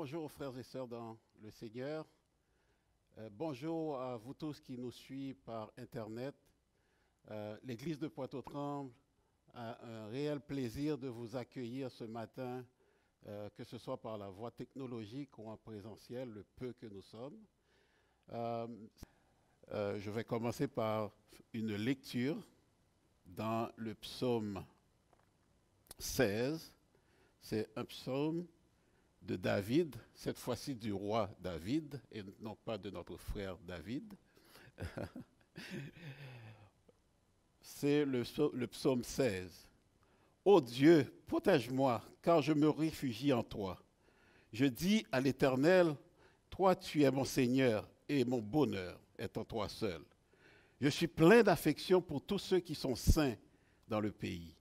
Bonjour frères et sœurs dans le Seigneur. Bonjour à vous tous qui nous suivent par Internet. L'Église de Pointe-aux-Trembles a un réel plaisir de vous accueillir ce matin, que ce soit par la voie technologique ou en présentiel, le peu que nous sommes. Je vais commencer par une lecture dans le psaume 16. C'est un psaume de David, cette fois-ci du roi David, et non pas de notre frère David. C'est le psaume 16. Ô Dieu, protège-moi, car je me réfugie en toi. Je dis à l'Éternel, toi tu es mon Seigneur, et mon bonheur est en toi seul. Je suis plein d'affection pour tous ceux qui sont saints dans le pays.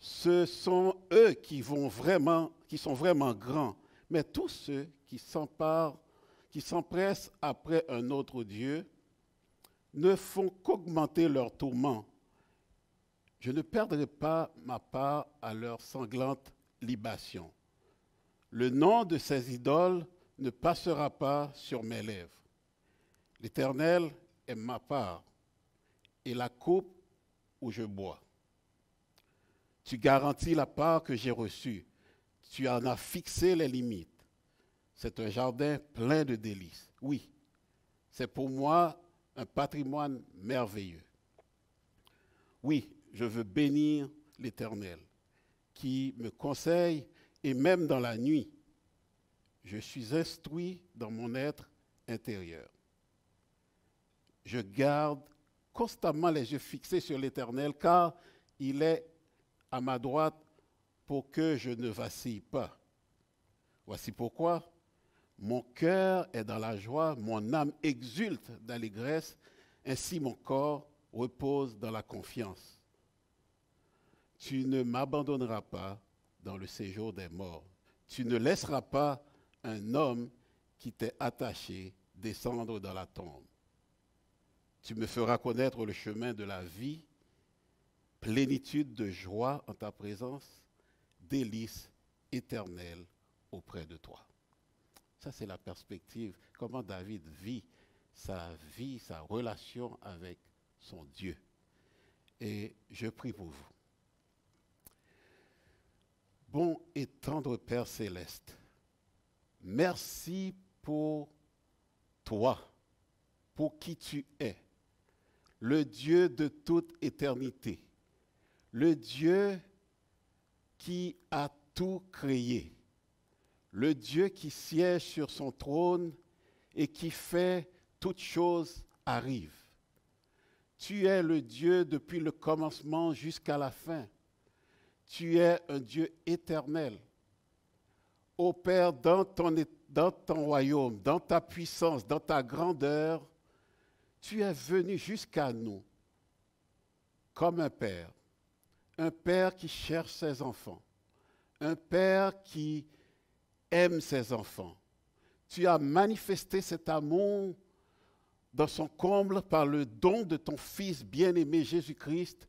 Ce sont eux qui sont vraiment grands, mais tous ceux qui s'empressent après un autre Dieu, ne font qu'augmenter leur tourment. Je ne perdrai pas ma part à leur sanglante libation. Le nom de ces idoles ne passera pas sur mes lèvres. L'Éternel est ma part et la coupe où je bois. Tu garantis la part que j'ai reçue. Tu en as fixé les limites. C'est un jardin plein de délices. Oui, c'est pour moi un patrimoine merveilleux. Oui, je veux bénir l'Éternel qui me conseille et même dans la nuit, je suis instruit dans mon être intérieur. Je garde constamment les yeux fixés sur l'Éternel car il est à ma droite pour que je ne vacille pas. Voici pourquoi mon cœur est dans la joie, mon âme exulte d'allégresse, ainsi mon corps repose dans la confiance. Tu ne m'abandonneras pas dans le séjour des morts. Tu ne laisseras pas un homme qui t'est attaché descendre dans la tombe. Tu me feras connaître le chemin de la vie, plénitude de joie en ta présence, délices éternelles auprès de toi. Ça, c'est la perspective, comment David vit, sa relation avec son Dieu. Et je prie pour vous. Bon et tendre Père céleste, merci pour toi, pour qui tu es, le Dieu de toute éternité, le Dieu qui a tout créé, le Dieu qui siège sur son trône et qui fait toutes choses arrivent. Tu es le Dieu depuis le commencement jusqu'à la fin. Tu es un Dieu éternel. Ô Père, dans ton royaume, dans ta puissance, dans ta grandeur, tu es venu jusqu'à nous comme un père qui cherche ses enfants, un père qui aime ses enfants. Tu as manifesté cet amour dans son comble par le don de ton Fils bien-aimé Jésus-Christ,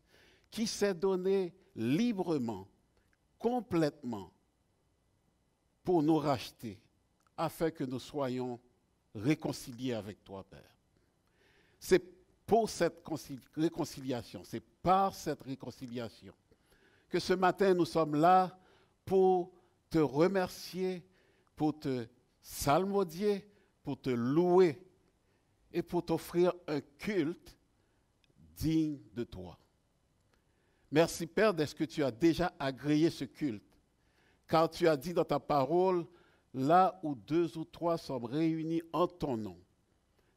qui s'est donné librement, complètement, pour nous racheter, afin que nous soyons réconciliés avec toi, Père. C'est pour cette réconciliation, c'est par cette réconciliation que ce matin nous sommes là pour te remercier, pour te psalmodier, pour te louer et pour t'offrir un culte digne de toi. Merci Père de ce que tu as déjà agréé ce culte, car tu as dit dans ta parole, là où 2 ou 3 sont réunis en ton nom,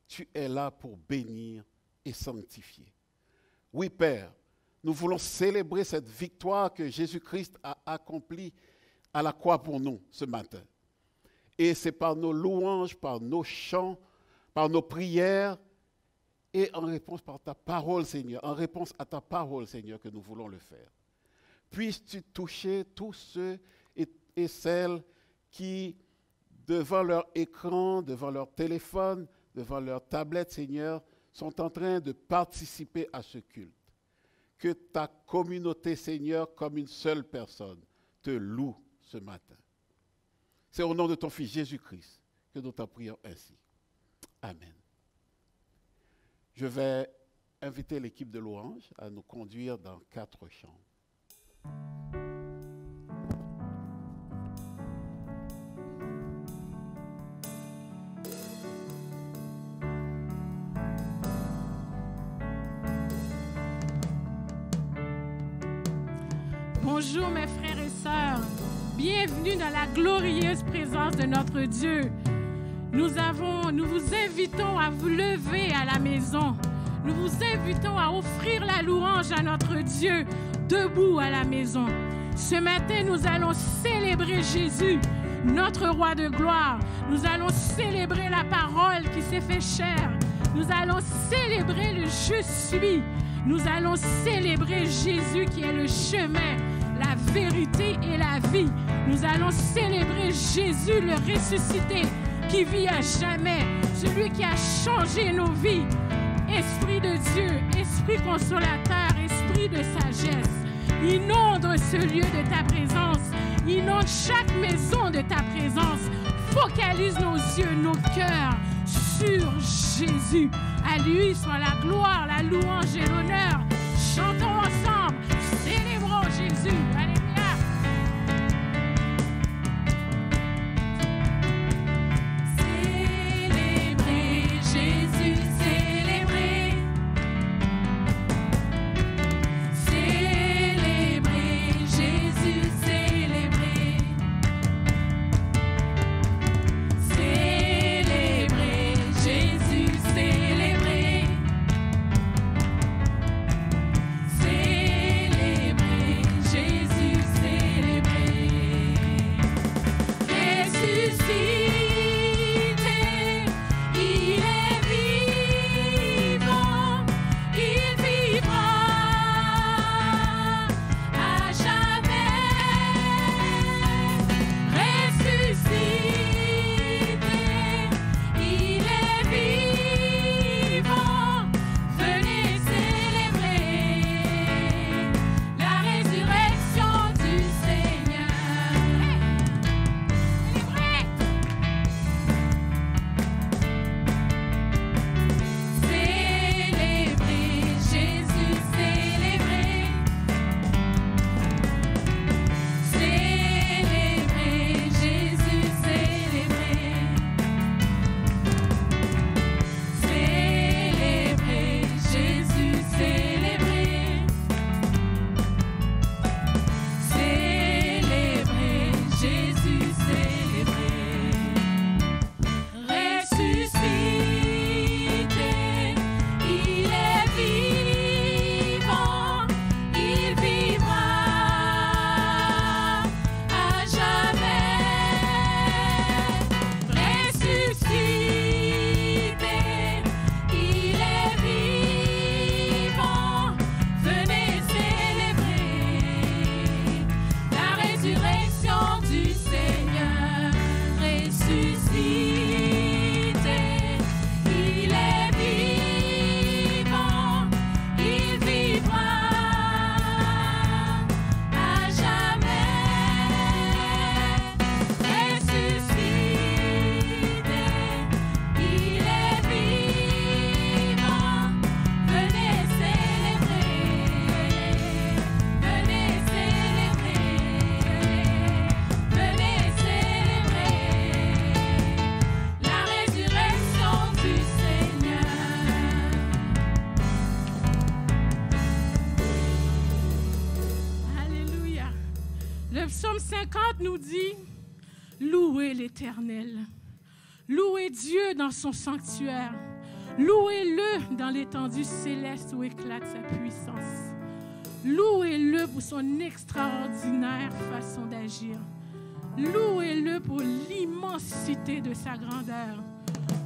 tu es là pour bénir et sanctifier. Oui Père, nous voulons célébrer cette victoire que Jésus-Christ a accomplie à la croix pour nous ce matin. Et c'est par nos louanges, par nos chants, par nos prières et en réponse par ta parole, Seigneur, en réponse à ta parole, Seigneur, que nous voulons le faire. Puisses-tu toucher tous ceux et celles qui, devant leur écran, devant leur téléphone, devant leur tablette, Seigneur, sont en train de participer à ce culte. Que ta communauté, Seigneur, comme une seule personne, te loue ce matin. C'est au nom de ton Fils Jésus-Christ que nous t'en prions ainsi. Amen. Je vais inviter l'équipe de louange à nous conduire dans 4 chants. Bonjour mes frères et sœurs, bienvenue dans la glorieuse présence de notre Dieu. Nous vous invitons à vous lever à la maison. Nous vous invitons à offrir la louange à notre Dieu, debout à la maison. Ce matin, nous allons célébrer Jésus, notre roi de gloire. Nous allons célébrer la parole qui s'est fait chair. Nous allons célébrer le je suis. Nous allons célébrer Jésus qui est le chemin, la vérité et la vie. Nous allons célébrer Jésus le ressuscité qui vit à jamais, celui qui a changé nos vies. Esprit de Dieu, Esprit consolateur, Esprit de sagesse, inonde ce lieu de ta présence, inonde chaque maison de ta présence. Focalise nos yeux, nos cœurs sur Jésus. À lui soit la gloire, la louange et l'honneur. Chantons ensemble, célébrons Jésus. Alléluia. Le psaume 50 nous dit « Louez l'Éternel, louez Dieu dans son sanctuaire, louez-le dans l'étendue céleste où éclate sa puissance. Louez-le pour son extraordinaire façon d'agir. Louez-le pour l'immensité de sa grandeur.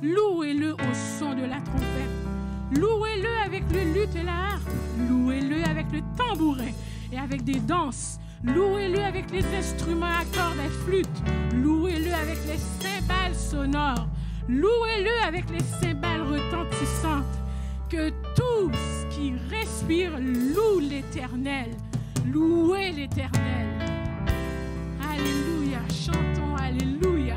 Louez-le au son de la trompette. Louez-le avec le luth et la harpe. Louez-le avec le tambourin et avec des danses. Louez-le avec les instruments à cordes et flûtes. Louez-le avec les cymbales sonores. Louez-le avec les cymbales retentissantes. Que tout ce qui respire loue l'Éternel. Louez l'Éternel. Alléluia. Chantons Alléluia.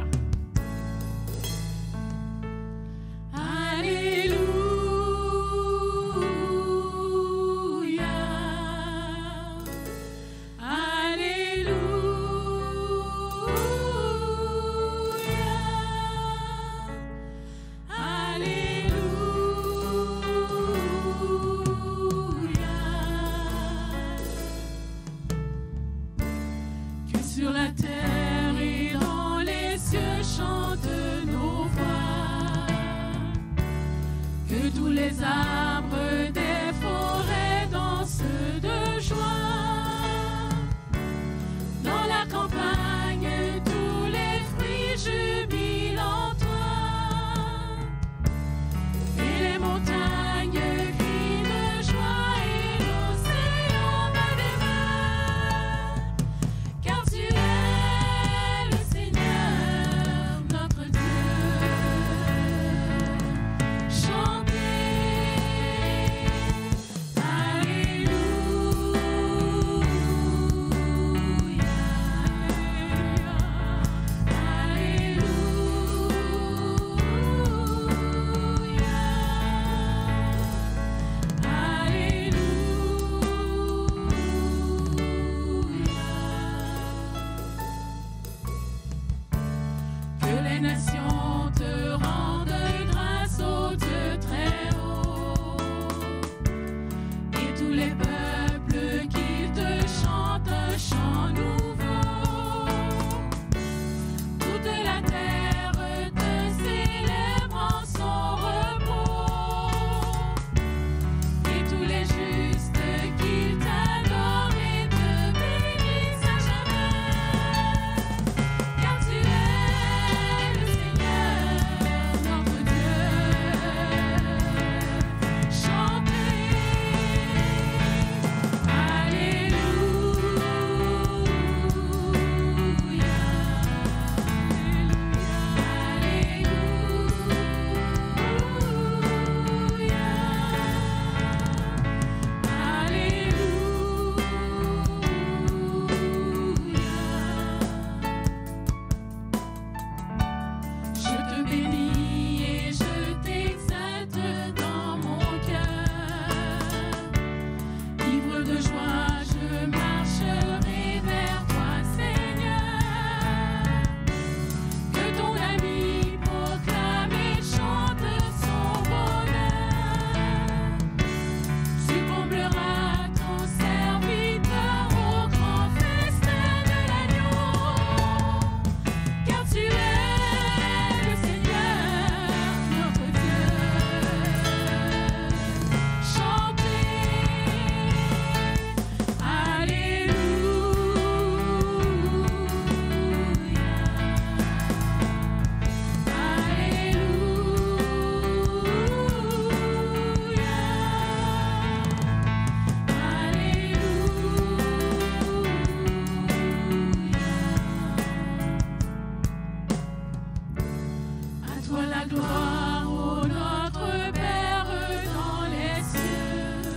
Soit la gloire, ô notre Père dans les cieux.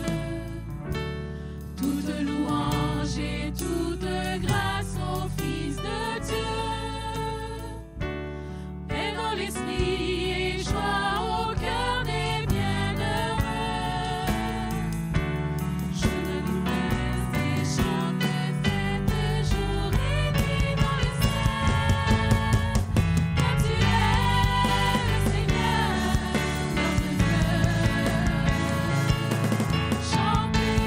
Toute louange et toute grâce au Fils de Dieu. Et dans l'esprit et joie au cœur des bienheureux. Je ne nous laisse et chante, fête jour et nuit dans le ciel. Car tu es le Seigneur, notre Dieu. Chantez,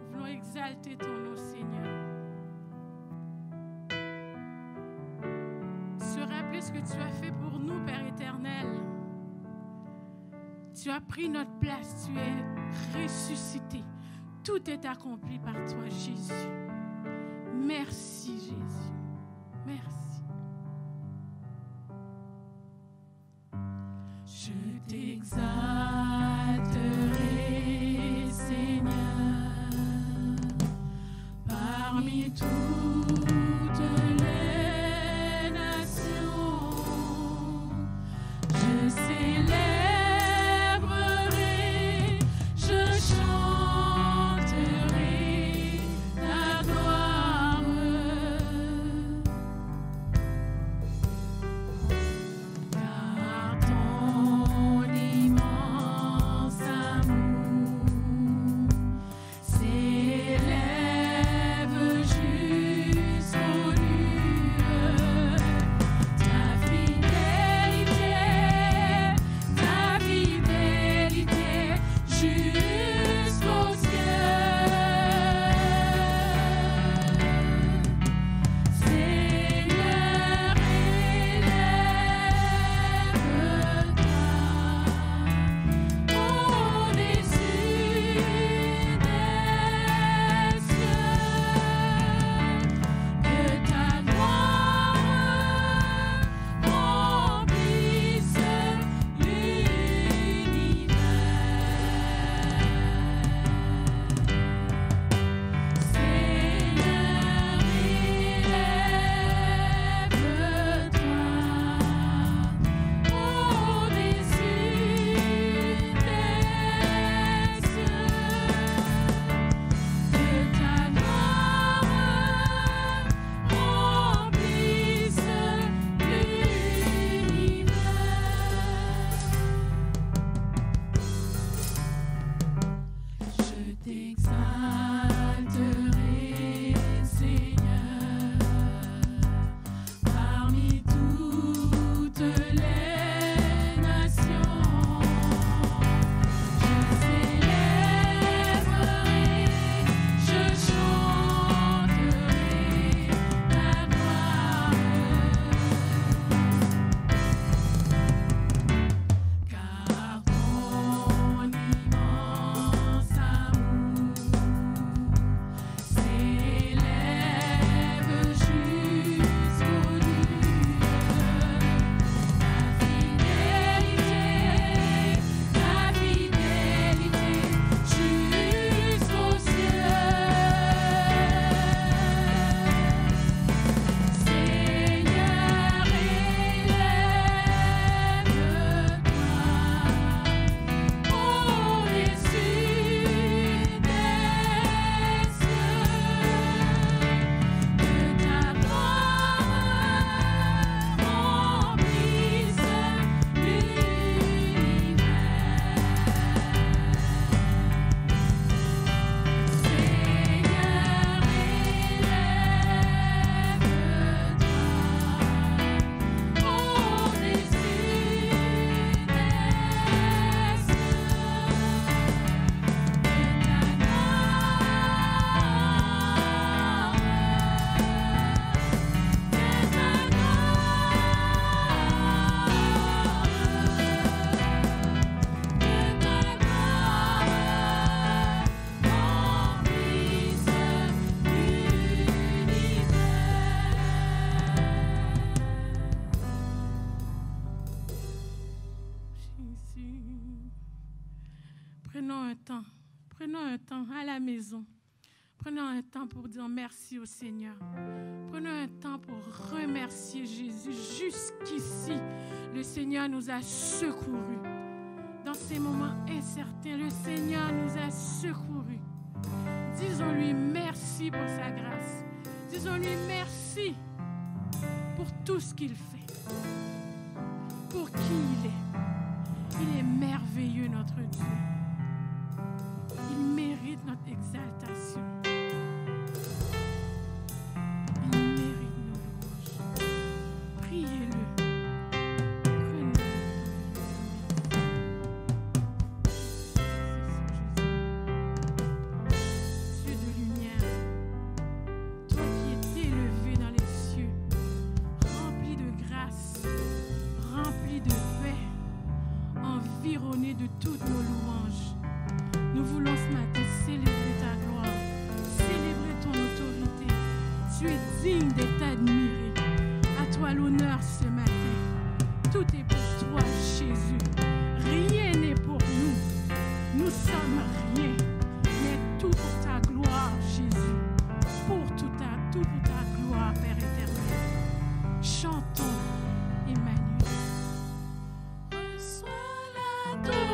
Nous voulons exalter ton nom, Seigneur. Se rappeler ce que tu as fait pour nous, Père éternel. Tu as pris notre place, tu es ressuscité. Tout est accompli par toi, Jésus. Merci, Jésus. Merci. Je t'exalterai, Seigneur, parmi toutes les nations. Je célébrerai, je chanterai ta gloire. Car ton immense un temps. Prenons un temps à la maison. Prenons un temps pour dire merci au Seigneur. Prenons un temps pour remercier Jésus. Jusqu'ici, le Seigneur nous a secourus. Dans ces moments incertains, le Seigneur nous a secourus. Disons-lui merci pour sa grâce. Disons-lui merci pour tout ce qu'il fait. Pour qui il est. Il est merveilleux, notre Dieu. Il mérite notre exaltation. Il mérite nos louanges. Priez-le. Dieu de lumière, toi qui es élevé dans les cieux, rempli de grâce, rempli de paix, environné de toutes nos louanges. Nous voulons ce matin célébrer ta gloire, célébrer ton autorité. Tu es digne d'être admiré. À toi l'honneur ce matin. Tout est pour toi, Jésus. Rien n'est pour nous. Nous sommes rien, mais tout pour ta gloire, Jésus. Tout pour ta gloire, Père éternel. Chantons, Emmanuel. Reçois l'adoration.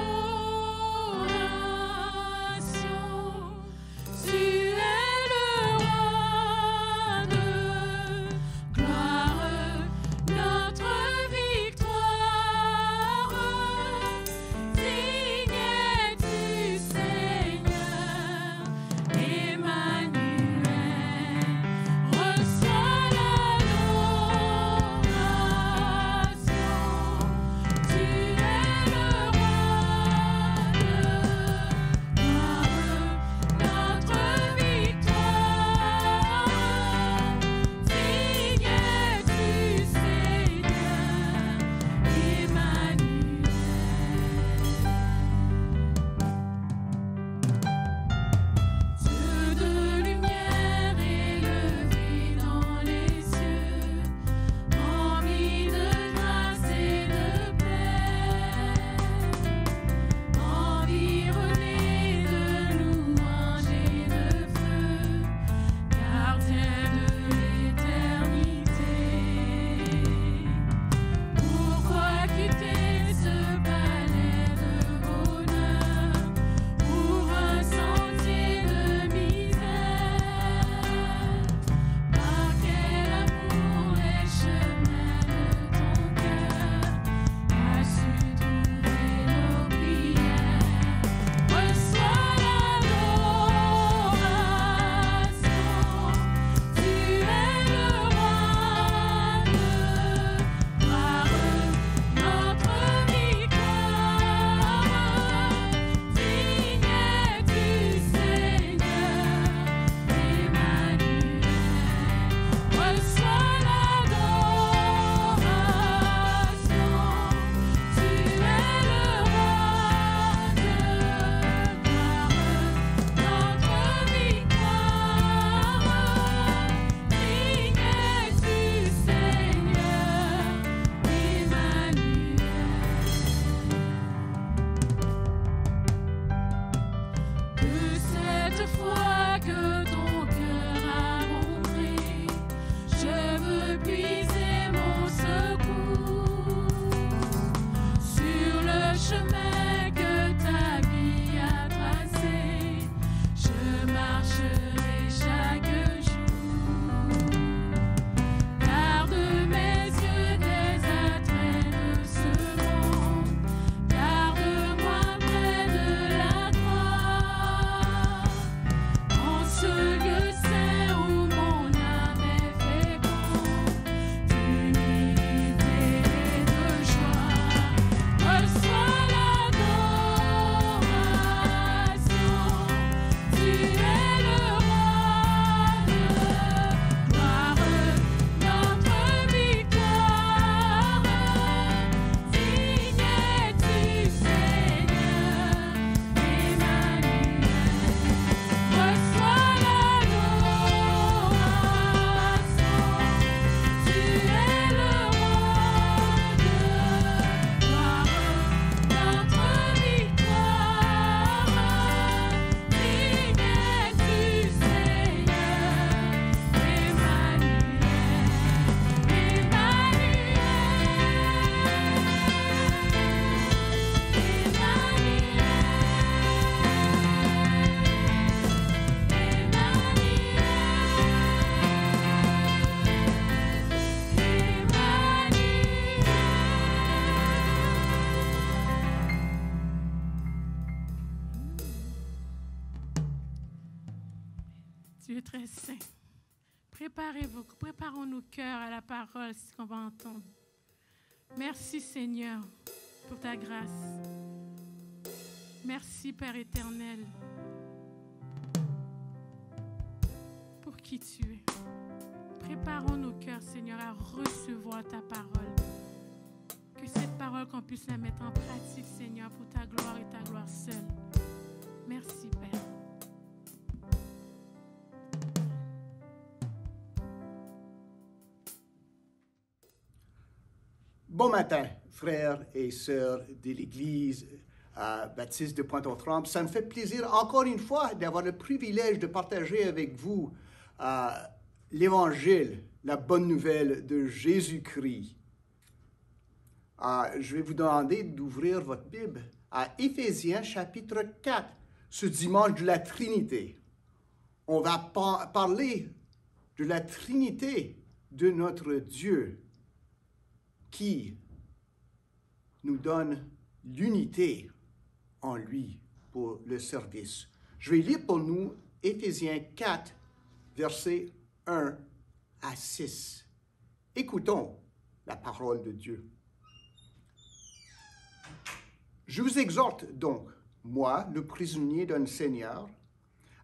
Saint. Préparons nos cœurs à la parole qu'on va entendre. Merci Seigneur pour ta grâce. Merci Père éternel pour qui tu es. Préparons nos cœurs Seigneur à recevoir ta parole. Que cette parole qu'on puisse la mettre en pratique Seigneur pour ta gloire et ta gloire seule. Merci Père. Bon matin, frères et sœurs de l'Église baptiste de Pointe-aux-Trembles. Ça me fait plaisir encore une fois d'avoir le privilège de partager avec vous l'Évangile, la bonne nouvelle de Jésus-Christ. Je vais vous demander d'ouvrir votre Bible à Éphésiens chapitre 4, ce dimanche de la Trinité. On va parler de la Trinité de notre Dieu, qui nous donne l'unité en lui pour le service. Je vais lire pour nous Éphésiens 4, versets 1 à 6. Écoutons la parole de Dieu. Je vous exhorte donc, moi, le prisonnier d'un Seigneur,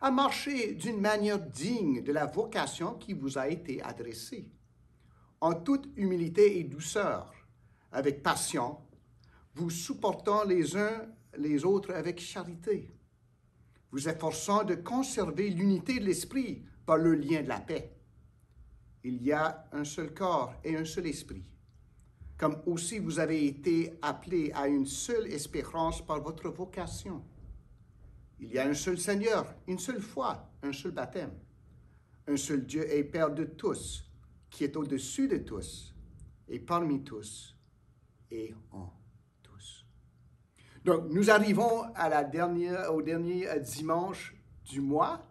à marcher d'une manière digne de la vocation qui vous a été adressée, en toute humilité et douceur, avec patience, vous supportant les uns les autres avec charité, vous efforçant de conserver l'unité de l'esprit par le lien de la paix. Il y a un seul corps et un seul esprit, comme aussi vous avez été appelés à une seule espérance par votre vocation. Il y a un seul Seigneur, une seule foi, un seul baptême, un seul Dieu et Père de tous, qui est au-dessus de tous, et parmi tous, et en tous. Donc, nous arrivons au dernier dimanche du mois,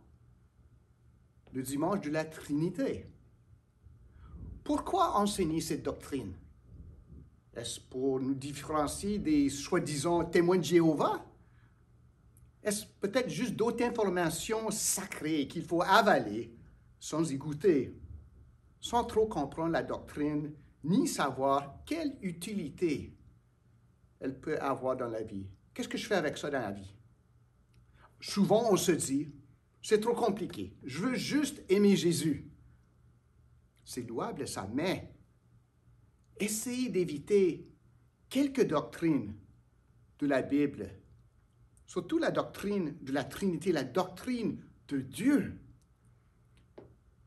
le dimanche de la Trinité. Pourquoi enseigner cette doctrine? Est-ce pour nous différencier des soi-disant témoins de Jéhovah? Est-ce peut-être juste d'autres informations sacrées qu'il faut avaler sans y goûter, sans trop comprendre la doctrine, ni savoir quelle utilité elle peut avoir dans la vie? Qu'est-ce que je fais avec ça dans la vie? Souvent, on se dit, c'est trop compliqué, je veux juste aimer Jésus. C'est louable ça, mais essayez d'éviter quelques doctrines de la Bible, surtout la doctrine de la Trinité, la doctrine de Dieu,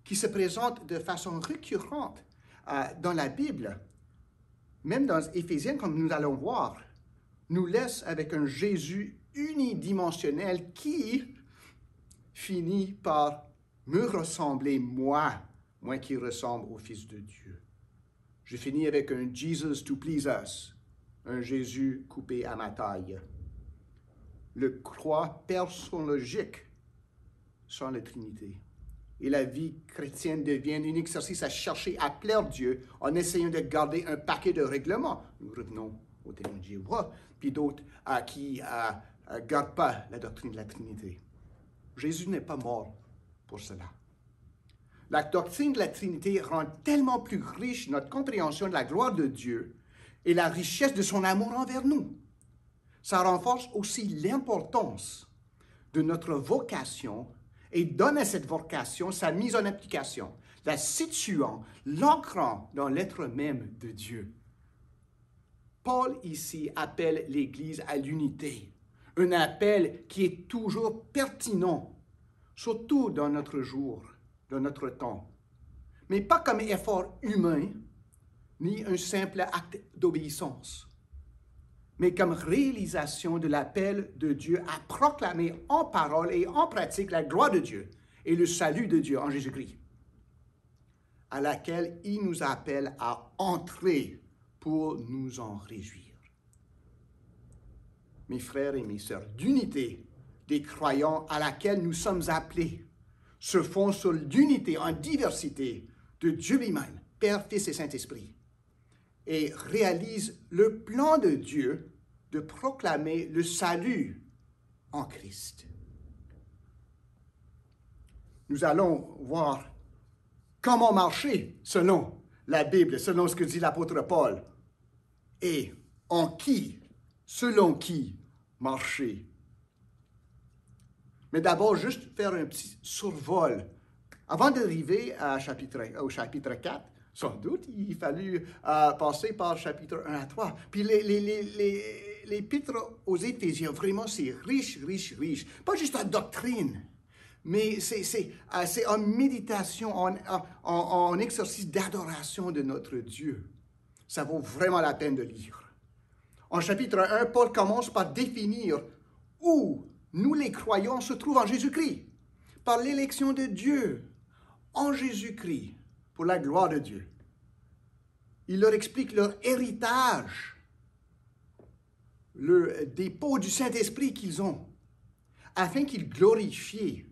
qui se présente de façon récurrente dans la Bible, même dans Éphésiens, comme nous allons voir, nous laisse avec un Jésus unidimensionnel qui finit par me ressembler, moi qui ressemble au Fils de Dieu. Je finis avec un Jesus to please us, un Jésus coupé à ma taille. Le croix personologique sans la Trinité. Et la vie chrétienne devient un exercice à chercher à plaire Dieu en essayant de garder un paquet de règlements. Nous revenons au témoin de Jéhovah, puis d'autres qui ne gardent pas la doctrine de la Trinité. Jésus n'est pas mort pour cela. La doctrine de la Trinité rend tellement plus riche notre compréhension de la gloire de Dieu et la richesse de son amour envers nous. Ça renforce aussi l'importance de notre vocation et donne à cette vocation sa mise en application, la situant, l'ancrant dans l'être même de Dieu. Paul ici appelle l'Église à l'unité, un appel qui est toujours pertinent, surtout dans notre jour, dans notre temps, mais pas comme effort humain, ni un simple acte d'obéissance, mais comme réalisation de l'appel de Dieu à proclamer en parole et en pratique la gloire de Dieu et le salut de Dieu en Jésus-Christ, à laquelle il nous appelle à entrer pour nous en réjouir. Mes frères et mes sœurs, l'unité des croyants à laquelle nous sommes appelés se fond sur l'unité en diversité de Dieu lui-même, Père, Fils et Saint-Esprit, et réalise le plan de Dieu de proclamer le salut en Christ. nous allons voir comment marcher selon la Bible, selon ce que dit l'apôtre Paul, et selon qui marcher. Mais d'abord, juste faire un petit survol. Avant d'arriver au chapitre 4, sans doute, il fallut passer par chapitre 1 à 3. Puis l'épître aux Éphésiens, vraiment, c'est riche, riche, riche. Pas juste en doctrine, mais c'est en méditation, en exercice d'adoration de notre Dieu. Ça vaut vraiment la peine de lire. En chapitre 1, Paul commence par définir où nous, les croyants, se trouvent en Jésus-Christ, par l'élection de Dieu, en Jésus-Christ, pour la gloire de Dieu. Il leur explique leur héritage, le dépôt du Saint-Esprit qu'ils ont, afin qu'ils glorifient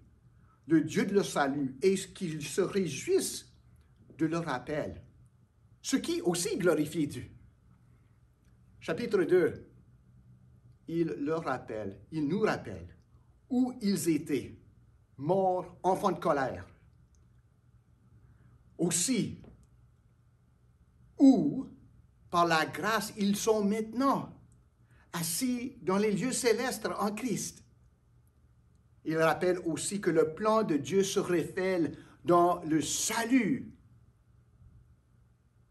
le Dieu de leur salut et qu'ils se réjouissent de leur appel, ce qui aussi glorifie Dieu. Chapitre 2, il nous rappelle où ils étaient, morts, enfants de colère. Aussi, où, par la grâce, ils sont maintenant assis dans les lieux célestes en Christ. Il rappelle aussi que le plan de Dieu se révèle dans le salut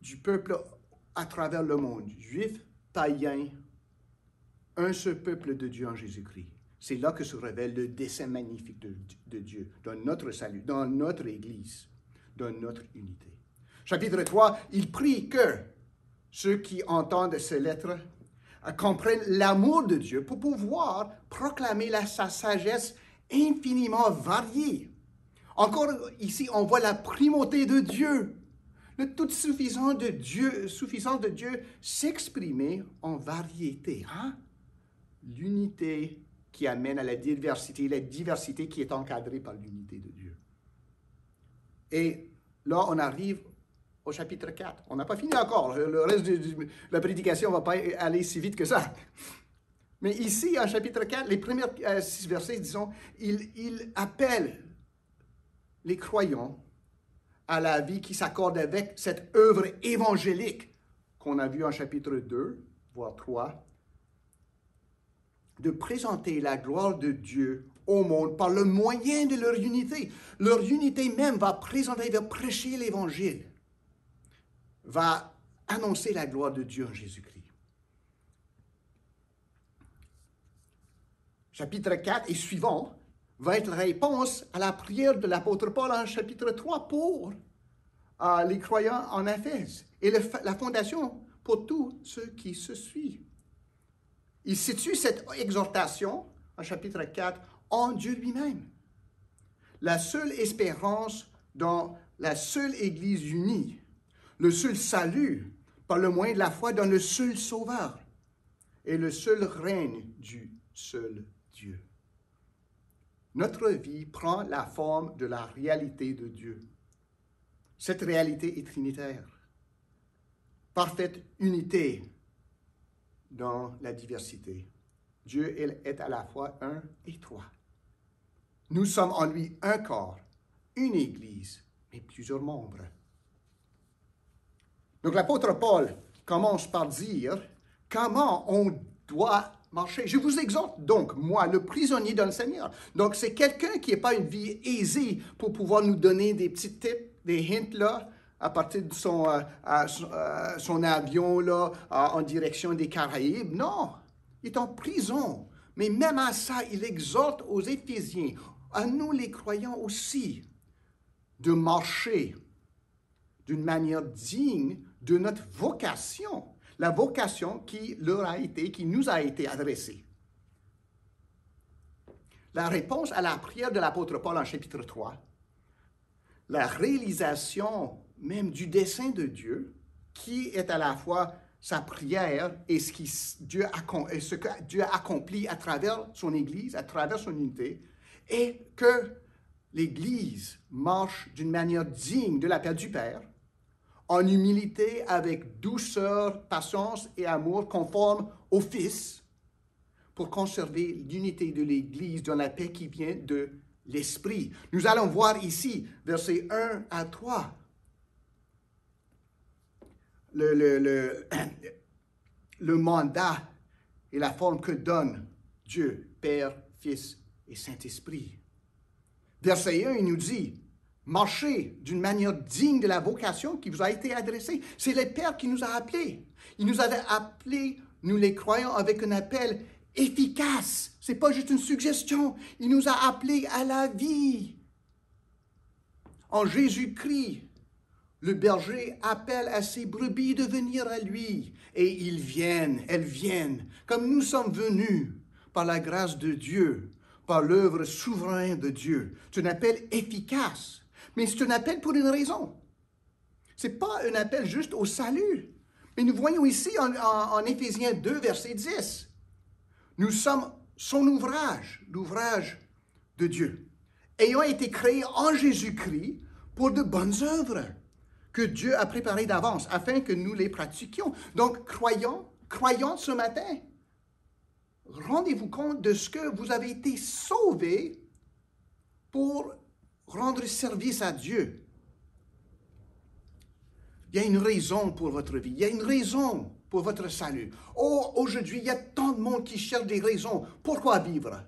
du peuple à travers le monde, juif, païen, un seul peuple de Dieu en Jésus-Christ. C'est là que se révèle le dessein magnifique de Dieu, dans notre salut, dans notre Église, dans notre unité. Chapitre 3, il prie que ceux qui entendent ces lettres comprennent l'amour de Dieu pour pouvoir proclamer sa sagesse infiniment variée. Encore ici, on voit la primauté de Dieu, le toute suffisance de Dieu s'exprimer en variété. Hein? L'unité qui amène à la diversité qui est encadrée par l'unité de Dieu. Et là, on arrive au chapitre 4. On n'a pas fini encore. Le reste de la prédication ne va pas aller si vite que ça. Mais ici, en chapitre 4, les premiers 6 versets, disons, il appelle les croyants à la vie qui s'accorde avec cette œuvre évangélique qu'on a vue en chapitre 2, voire 3, de présenter la gloire de Dieu au monde par le moyen de leur unité. Leur unité même va prêcher l'Évangile, va annoncer la gloire de Dieu en Jésus-Christ. Chapitre 4 et suivant va être la réponse à la prière de l'apôtre Paul en chapitre 3 pour les croyants en Éphèse et la fondation pour tous ceux qui se suivent. Il situe cette exhortation en chapitre 4 en Dieu lui-même. La seule espérance dans la seule Église unie, le seul salut par le moyen de la foi dans le seul Sauveur et le seul règne du seul Dieu. Notre vie prend la forme de la réalité de Dieu. Cette réalité est trinitaire. Parfaite unité dans la diversité. Dieu est à la fois un et trois. Nous sommes en lui un corps, une Église, mais plusieurs membres. Donc l'apôtre Paul commence par dire comment on doit marcher. Je vous exhorte donc, moi, le prisonnier dans le Seigneur. Donc c'est quelqu'un qui n'a pas une vie aisée pour pouvoir nous donner des petits tips, des hints là, à partir de son avion là, en direction des Caraïbes. Non, il est en prison. Mais même à ça, il exhorte aux Éphésiens, à nous les croyants aussi, de marcher d'une manière digne de notre vocation, la vocation qui nous a été adressée. La réponse à la prière de l'apôtre Paul en chapitre 3, la réalisation même du dessein de Dieu, qui est à la fois sa prière et ce que Dieu a accompli à travers son Église, à travers son unité, et que l'Église marche d'une manière digne de l'appel du Père, en humilité, avec douceur, patience et amour, conforme au Fils, pour conserver l'unité de l'Église dans la paix qui vient de l'Esprit. Nous allons voir ici, versets 1 à 3. Le mandat et la forme que donne Dieu, Père, Fils et Saint-Esprit. Verset 1, il nous dit, marchez d'une manière digne de la vocation qui vous a été adressée. C'est le Père qui nous a appelés. Il nous a appelés, nous les croyants, avec un appel efficace. Ce n'est pas juste une suggestion. Il nous a appelés à la vie. En Jésus-Christ, le berger appelle à ses brebis de venir à lui. Et elles viennent, comme nous sommes venus par la grâce de Dieu, par l'œuvre souveraine de Dieu. C'est un appel efficace, mais c'est un appel pour une raison. Ce n'est pas un appel juste au salut. Mais nous voyons ici en Éphésiens 2, verset 10, nous sommes son ouvrage, l'ouvrage de Dieu, ayant été créés en Jésus-Christ pour de bonnes œuvres que Dieu a préparées d'avance afin que nous les pratiquions. Donc, croyons ce matin, rendez-vous compte de ce que vous avez été sauvés pour rendre service à Dieu. Il y a une raison pour votre vie, il y a une raison pour votre salut. Oh, aujourd'hui, il y a tant de monde qui cherche des raisons. Pourquoi vivre?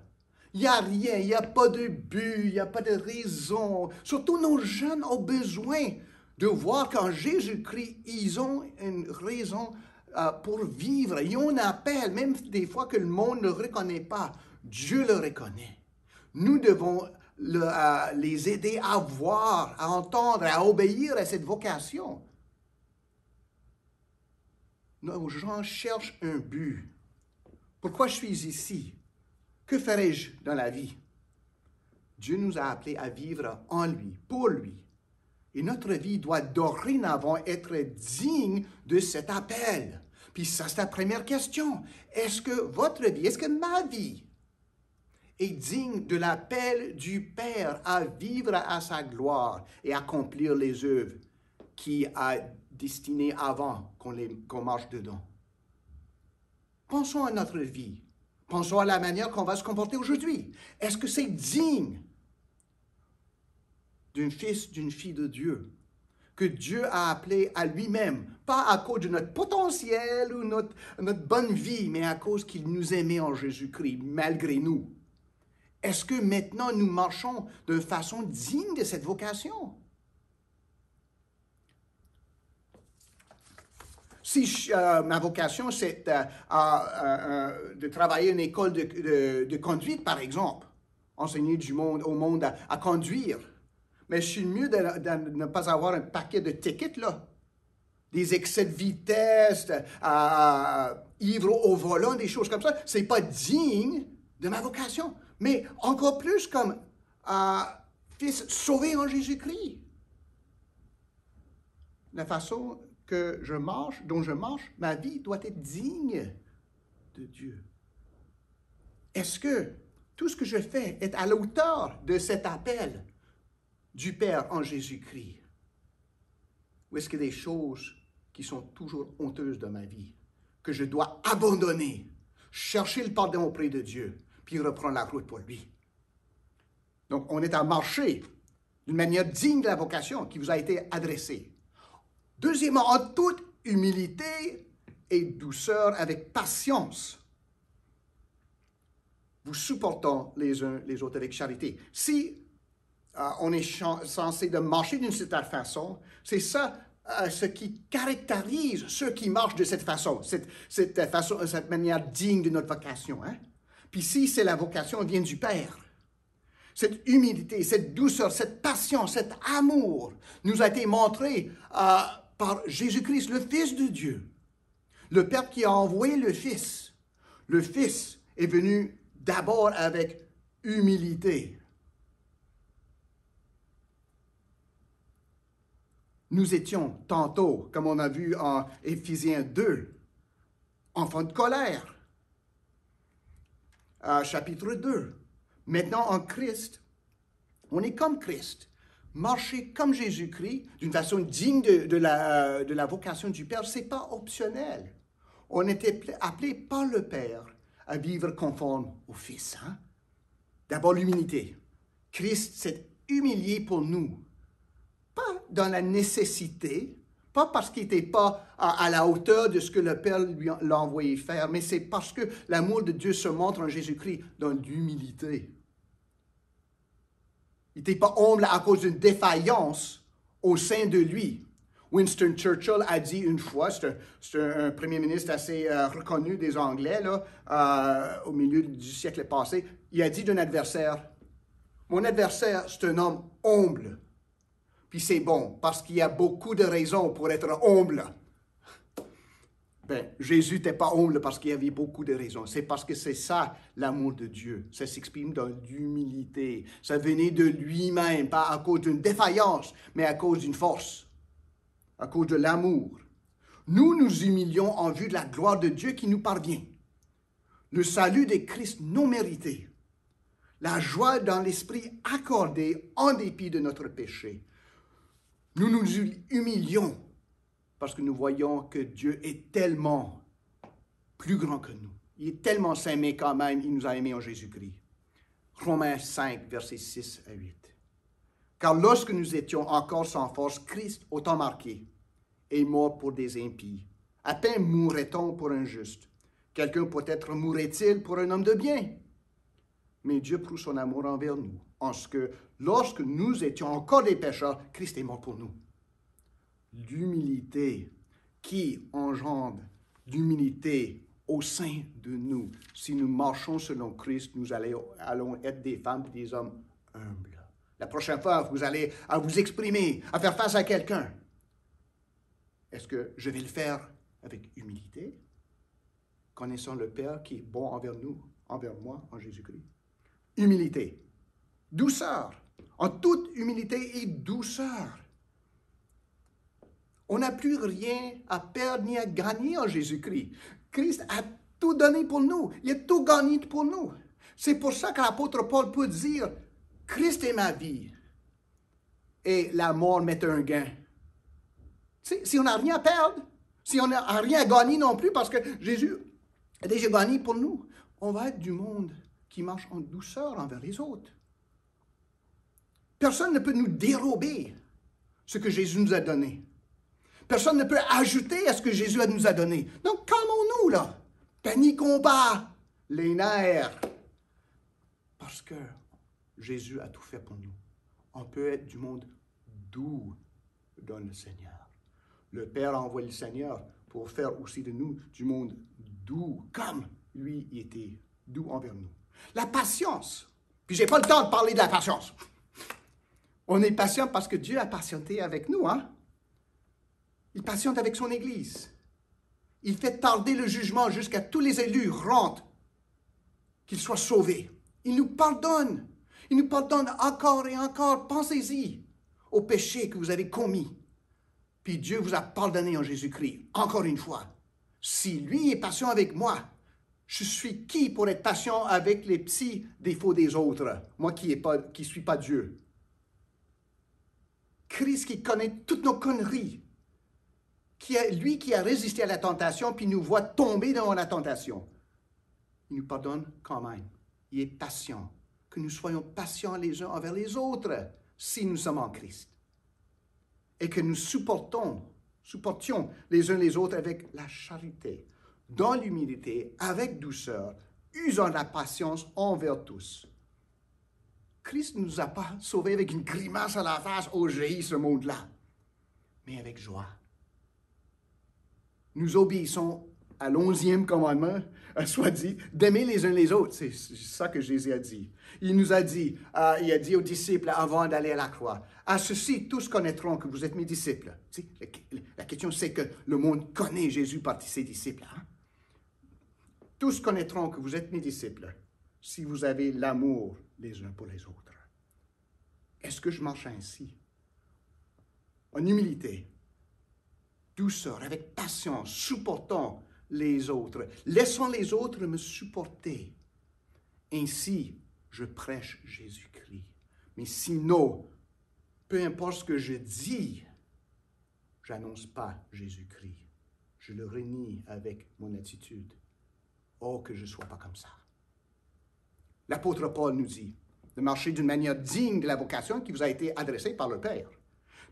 Il n'y a rien, il n'y a pas de but, il n'y a pas de raison. Surtout nos jeunes ont besoin de voir qu'en Jésus-Christ, ils ont une raison pour vivre. Ils ont un appel, même des fois que le monde ne reconnaît pas. Dieu le reconnaît. Nous devons les aider à voir, à entendre, à obéir à cette vocation. Nos gens cherchent un but. Pourquoi je suis ici? Que ferai-je dans la vie? Dieu nous a appelés à vivre en lui, pour lui. Et notre vie doit dorénavant être digne de cet appel. Puis ça, c'est la première question. Est-ce que votre vie, est-ce que ma vie est digne de l'appel du Père à vivre à sa gloire et accomplir les œuvres qui a destinées avant qu'on marche dedans? Pensons à notre vie. Pensons à la manière qu'on va se comporter aujourd'hui. Est-ce que c'est digne d'un fils, d'une fille de Dieu, que Dieu a appelé à lui-même, pas à cause de notre potentiel ou notre bonne vie, mais à cause qu'il nous aimait en Jésus-Christ, malgré nous? Est-ce que maintenant nous marchons de façon digne de cette vocation? Si ma vocation, c'est de travailler à une école de conduite, par exemple, enseigner au monde à conduire, mais je suis mieux de ne pas avoir un paquet de tickets, là. Des excès de vitesse, ivre au volant, des choses comme ça. Ce n'est pas digne de ma vocation. Mais encore plus comme fils sauvé en Jésus-Christ. La façon dont je marche, ma vie doit être digne de Dieu. Est-ce que tout ce que je fais est à la hauteur de cet appel du Père en Jésus-Christ? Ou est-ce qu'il y a des choses qui sont toujours honteuses dans ma vie, que je dois abandonner, chercher le pardon auprès de Dieu, puis reprendre la route pour lui? Donc, on est à marcher d'une manière digne de la vocation qui vous a été adressée. Deuxièmement, en toute humilité et douceur, avec patience, vous supportant les uns les autres avec charité. Si on est censé de marcher d'une certaine façon, c'est ça ce qui caractérise ceux qui marchent de cette façon, cette manière digne de notre vocation. Hein? Puis si c'est la vocation, elle vient du Père. Cette humilité, cette douceur, cette patience, cet amour nous a été montré par Jésus-Christ, le Fils de Dieu. Le Père qui a envoyé le Fils. Le Fils est venu d'abord avec humilité. Nous étions tantôt, comme on a vu en Éphésiens 2, enfants de colère. Chapitre 2. Maintenant, en Christ, on est comme Christ. Marcher comme Jésus-Christ, d'une façon digne de la vocation du Père, ce n'est pas optionnel. On était appelé par le Père à vivre conforme au Fils. Hein? D'abord l'humilité. Christ s'est humilié pour nous. Pas dans la nécessité, pas parce qu'il n'était pas à la hauteur de ce que le Père lui l'a envoyé faire, mais c'est parce que l'amour de Dieu se montre en Jésus-Christ dans l'humilité. Il n'était pas humble à cause d'une défaillance au sein de lui. Winston Churchill a dit une fois, c'est un premier ministre assez reconnu des Anglais, là, au milieu du siècle passé, il a dit d'un adversaire, « Mon adversaire, c'est un homme humble. » Puis c'est bon, parce qu'il y a beaucoup de raisons pour être humble. Ben, Jésus n'était pas humble parce qu'il y avait beaucoup de raisons. C'est parce que c'est ça, l'amour de Dieu. Ça s'exprime dans l'humilité. Ça venait de lui-même, pas à cause d'une défaillance, mais à cause d'une force, à cause de l'amour. Nous nous humilions en vue de la gloire de Dieu qui nous parvient. Le salut de Christ non mérité. La joie dans l'esprit accordée en dépit de notre péché. Nous nous humilions parce que nous voyons que Dieu est tellement plus grand que nous. Il est tellement saint, mais quand même, il nous a aimés en Jésus-Christ. Romains 5, versets 6 à 8. Car lorsque nous étions encore sans force, Christ, au temps marqué, est mort pour des impies. À peine mourrait-on pour un juste. Quelqu'un peut-être mourrait-il pour un homme de bien. Mais Dieu prouve son amour envers nous, en ce que, lorsque nous étions encore des pécheurs, Christ est mort pour nous. L'humilité qui engendre l'humilité au sein de nous. Si nous marchons selon Christ, nous allons être des femmes et des hommes humbles. La prochaine fois, vous allez à vous exprimer, à faire face à quelqu'un. Est-ce que je vais le faire avec humilité, connaissant le Père qui est bon envers nous, envers moi, en Jésus-Christ? Humilité, douceur, en toute humilité et douceur. On n'a plus rien à perdre ni à gagner en Jésus-Christ. Christ a tout donné pour nous. Il a tout gagné pour nous. C'est pour ça que l'apôtre Paul peut dire, Christ est ma vie et la mort m'est un gain. Si on n'a rien à perdre, si on n'a rien à gagner non plus, parce que Jésus a déjà gagné pour nous, on va être du monde qui marche en douceur envers les autres. Personne ne peut nous dérober ce que Jésus nous a donné. Personne ne peut ajouter à ce que Jésus nous a donné. Donc, calmons-nous, là. Paniquons pas les nerfs. Parce que Jésus a tout fait pour nous. On peut être du monde doux dans le Seigneur. Le Père a envoyé le Seigneur pour faire aussi de nous du monde doux, comme lui il était doux envers nous. La patience. Puis, je n'ai pas le temps de parler de la patience. On est patient parce que Dieu a patienté avec nous, hein? Il patiente avec son Église. Il fait tarder le jugement jusqu'à tous les élus rentrent, qu'ils soient sauvés. Il nous pardonne. Il nous pardonne encore et encore. Pensez-y au péché que vous avez commis. Puis Dieu vous a pardonné en Jésus-Christ. Encore une fois, si lui est patient avec moi, je suis qui pour être patient avec les petits défauts des autres? Moi qui ne suis pas Dieu. Christ qui connaît toutes nos conneries. Lui qui a résisté à la tentation, puis nous voit tomber devant la tentation. Il nous pardonne quand même. Il est patient. Que nous soyons patients les uns envers les autres, si nous sommes en Christ. Et que nous supportions les uns les autres avec la charité, dans l'humilité, avec douceur, usant de la patience envers tous. Christ ne nous a pas sauvés avec une grimace à la face, « Oh, j'ai ce monde-là », mais avec joie. Nous obéissons à l'11e commandement, soit dit, d'aimer les uns les autres. C'est ça que Jésus a dit. Il nous a dit, il a dit aux disciples avant d'aller à la croix, « À ceci, tous connaîtront que vous êtes mes disciples. » La question, c'est que le monde connaît Jésus par ses disciples. Hein? Tous connaîtront que vous êtes mes disciples si vous avez l'amour les uns pour les autres. Est-ce que je marche ainsi? En humilité, douceur, avec patience, supportant les autres. Laissons les autres me supporter. Ainsi, je prêche Jésus-Christ. Mais sinon, peu importe ce que je dis, je n'annonce pas Jésus-Christ. Je le renie avec mon attitude. Oh, que je ne sois pas comme ça. L'apôtre Paul nous dit, de marcher d'une manière digne de la vocation qui vous a été adressée par le Père,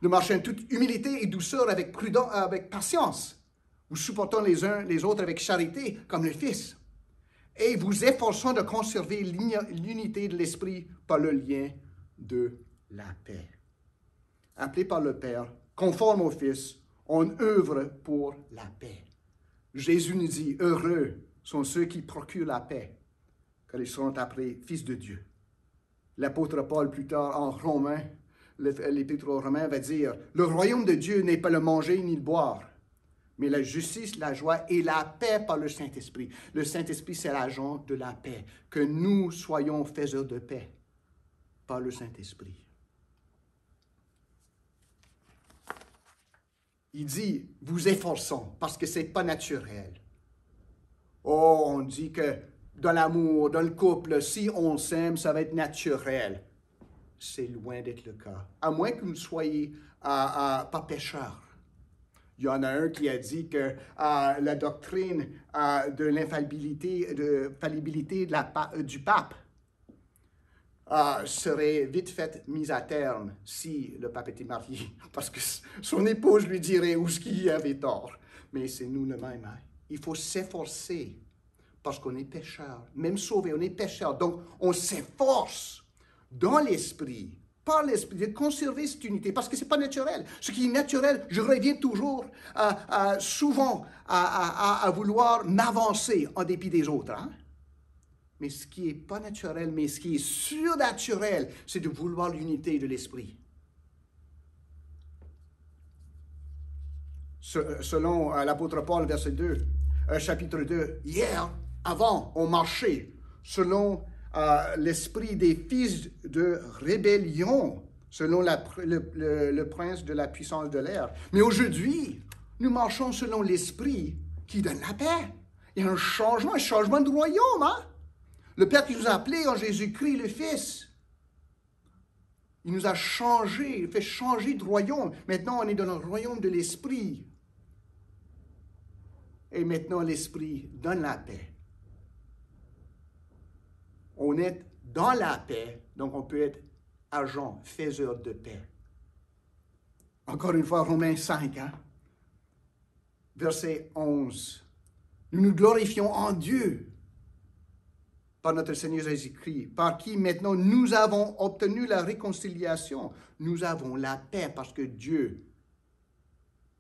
de marcher en toute humilité et douceur avec prudence, avec patience, vous supportant les uns les autres avec charité comme le Fils, et vous efforçant de conserver l'unité de l'Esprit par le lien de la paix. Appelé par le Père, conforme au Fils, on œuvre pour la paix. Jésus nous dit, heureux sont ceux qui procurent la paix, car ils seront appelés fils de Dieu. L'apôtre Paul, plus tard en Romains, l'épître aux Romains va dire, le royaume de Dieu n'est pas le manger ni le boire, mais la justice, la joie et la paix par le Saint-Esprit. Le Saint-Esprit, c'est l'agent de la paix. Que nous soyons faiseurs de paix par le Saint-Esprit. Il dit, vous efforçons, parce que ce n'est pas naturel. Oh, on dit que dans l'amour, dans le couple, si on s'aime, ça va être naturel. C'est loin d'être le cas. À moins que vous soyez pas pécheurs. Il y en a un qui a dit que la doctrine de l'infaillibilité du pape serait vite fait mise à terme si le pape était marié, parce que son épouse lui dirait où ce qu'il avait tort. Mais c'est nous le même. Hein? Il faut s'efforcer, parce qu'on est pécheurs, même sauvés, on est pécheurs. Donc, on s'efforce dans l'esprit, par l'esprit, de conserver cette unité, parce que ce n'est pas naturel. Ce qui est naturel, je reviens toujours souvent à vouloir m'avancer en dépit des autres. Hein? Mais ce qui n'est pas naturel, mais ce qui est surnaturel, c'est de vouloir l'unité de l'esprit. Selon l'apôtre Paul, verset 2, chapitre 2, hier, avant, on marchait selon l'esprit des fils de rébellion, selon le prince de la puissance de l'air. Mais aujourd'hui, nous marchons selon l'esprit qui donne la paix. Il y a un changement de royaume. Hein? Le Père qui nous a appelés en Jésus-Christ, le Fils, il nous a changé, il fait changer de royaume. Maintenant, on est dans le royaume de l'esprit. Et maintenant, l'esprit donne la paix. On est dans la paix, donc on peut être agent, faiseur de paix. Encore une fois, Romains 5, hein? Verset 11. Nous nous glorifions en Dieu par notre Seigneur Jésus-Christ, par qui maintenant nous avons obtenu la réconciliation. Nous avons la paix parce que Dieu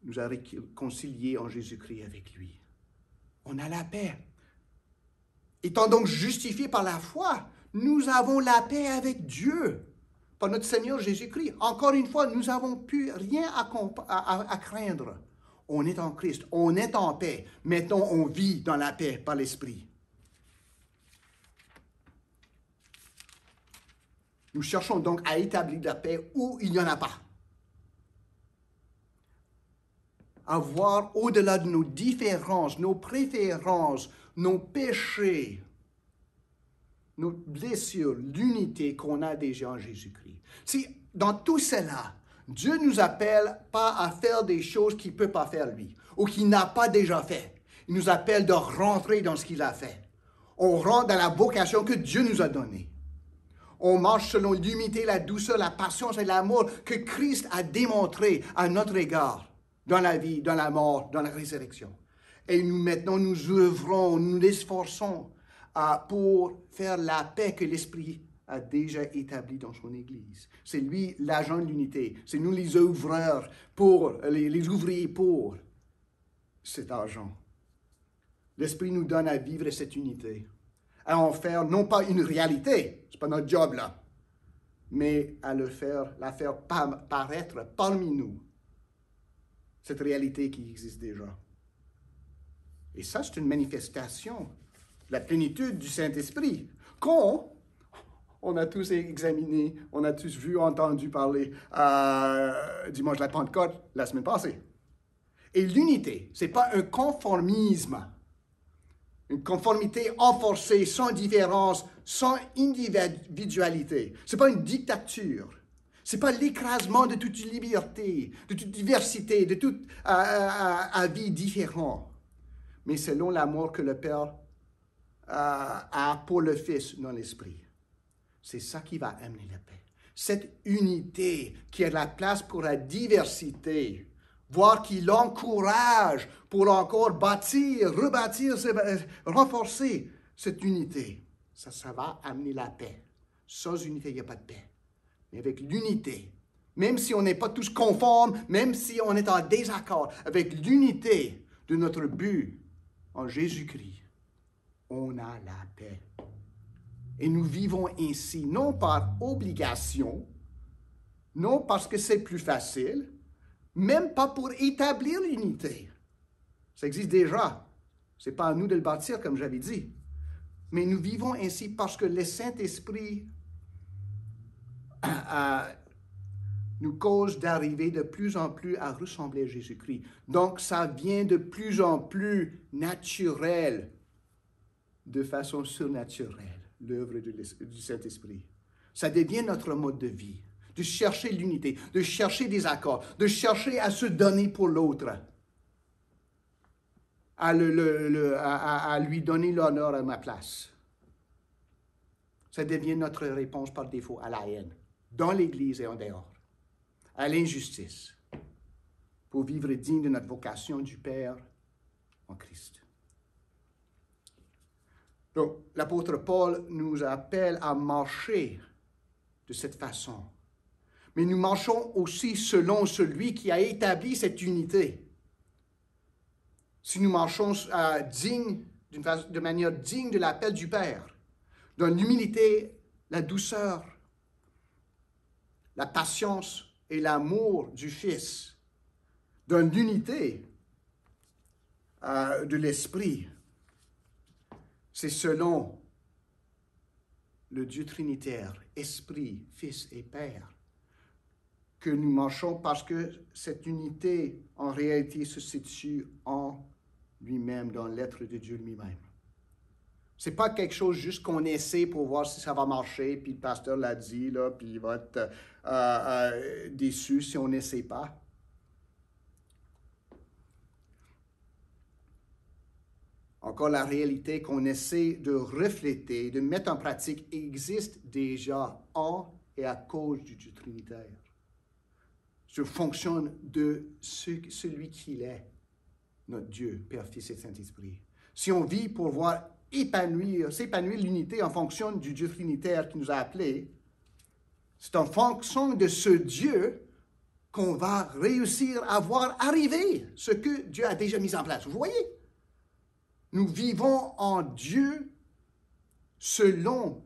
nous a réconciliés en Jésus-Christ avec lui. On a la paix. Étant donc justifiés par la foi, nous avons la paix avec Dieu, par notre Seigneur Jésus-Christ. Encore une fois, nous n'avons plus rien à craindre. On est en Christ, on est en paix. Maintenant, on vit dans la paix par l'Esprit. Nous cherchons donc à établir la paix où il n'y en a pas. À voir au-delà de nos différences, nos préférences, nos péchés, nos blessures, l'unité qu'on a déjà en Jésus-Christ. Si dans tout cela, Dieu ne nous appelle pas à faire des choses qu'il ne peut pas faire lui, ou qu'il n'a pas déjà fait. Il nous appelle de rentrer dans ce qu'il a fait. On rentre dans la vocation que Dieu nous a donnée. On marche selon l'humilité, la douceur, la patience et l'amour que Christ a démontré à notre égard dans la vie, dans la mort, dans la résurrection. Et nous, maintenant, nous œuvrons, nous nous esforçons pour faire la paix que l'Esprit a déjà établie dans son Église. C'est lui l'agent de l'unité. C'est nous les œuvreurs, les ouvriers pour cet agent. L'Esprit nous donne à vivre cette unité, à en faire non pas une réalité, c'est pas notre job là, mais à la faire paraître parmi nous, cette réalité qui existe déjà. Et ça, c'est une manifestation de la plénitude du Saint-Esprit qu'on a tous examiné, on a tous vu, entendu parler dimanche de la Pentecôte la semaine passée. Et l'unité, ce n'est pas un conformisme, une conformité enforcée, sans différence, sans individualité. Ce n'est pas une dictature. Ce n'est pas l'écrasement de toute liberté, de toute diversité, de tout avis différent. Mais selon l'amour que le Père a pour le Fils dans l'Esprit. C'est ça qui va amener la paix. Cette unité qui a la place pour la diversité, voire qui l'encourage pour encore bâtir, rebâtir, renforcer cette unité. Ça va amener la paix. Sans unité, il n'y a pas de paix. Mais avec l'unité, même si on n'est pas tous conformes, même si on est en désaccord, avec l'unité de notre but en Jésus-Christ, on a la paix. Et nous vivons ainsi, non par obligation, non parce que c'est plus facile, même pas pour établir l'unité. Ça existe déjà. Ce n'est pas à nous de le bâtir, comme j'avais dit. Mais nous vivons ainsi parce que le Saint-Esprit nous cause d'arriver de plus en plus à ressembler à Jésus-Christ. Donc, ça vient de plus en plus naturel, de façon surnaturelle, l'œuvre du Saint-Esprit. Ça devient notre mode de vie, de chercher l'unité, de chercher des accords, de chercher à se donner pour l'autre, à lui donner l'honneur à ma place. Ça devient notre réponse par défaut à la haine, dans l'Église et en dehors, à l'injustice, pour vivre digne de notre vocation du Père en Christ. Donc, l'apôtre Paul nous appelle à marcher de cette façon. Mais nous marchons aussi selon celui qui a établi cette unité. Si nous marchons de manière digne de l'appel du Père, dans l'humilité, la douceur, la patience et l'amour du Fils, dans l'unité de l'Esprit, c'est selon le Dieu trinitaire, Esprit, Fils et Père, que nous marchons parce que cette unité, en réalité, se situe en lui-même, dans l'être de Dieu lui-même. Ce n'est pas quelque chose juste qu'on essaie pour voir si ça va marcher, puis le pasteur l'a dit, là, puis il va être déçu si on n'essaie pas. Encore la réalité qu'on essaie de refléter, de mettre en pratique, existe déjà en et à cause du Dieu trinitaire. Je fonctionne de celui qu'il est, notre Dieu, Père, Fils et Saint-Esprit. Si on vit pour voir s'épanouir l'unité en fonction du Dieu trinitaire qui nous a appelés, c'est en fonction de ce Dieu qu'on va réussir à voir arriver ce que Dieu a déjà mis en place. Vous voyez? Nous vivons en Dieu selon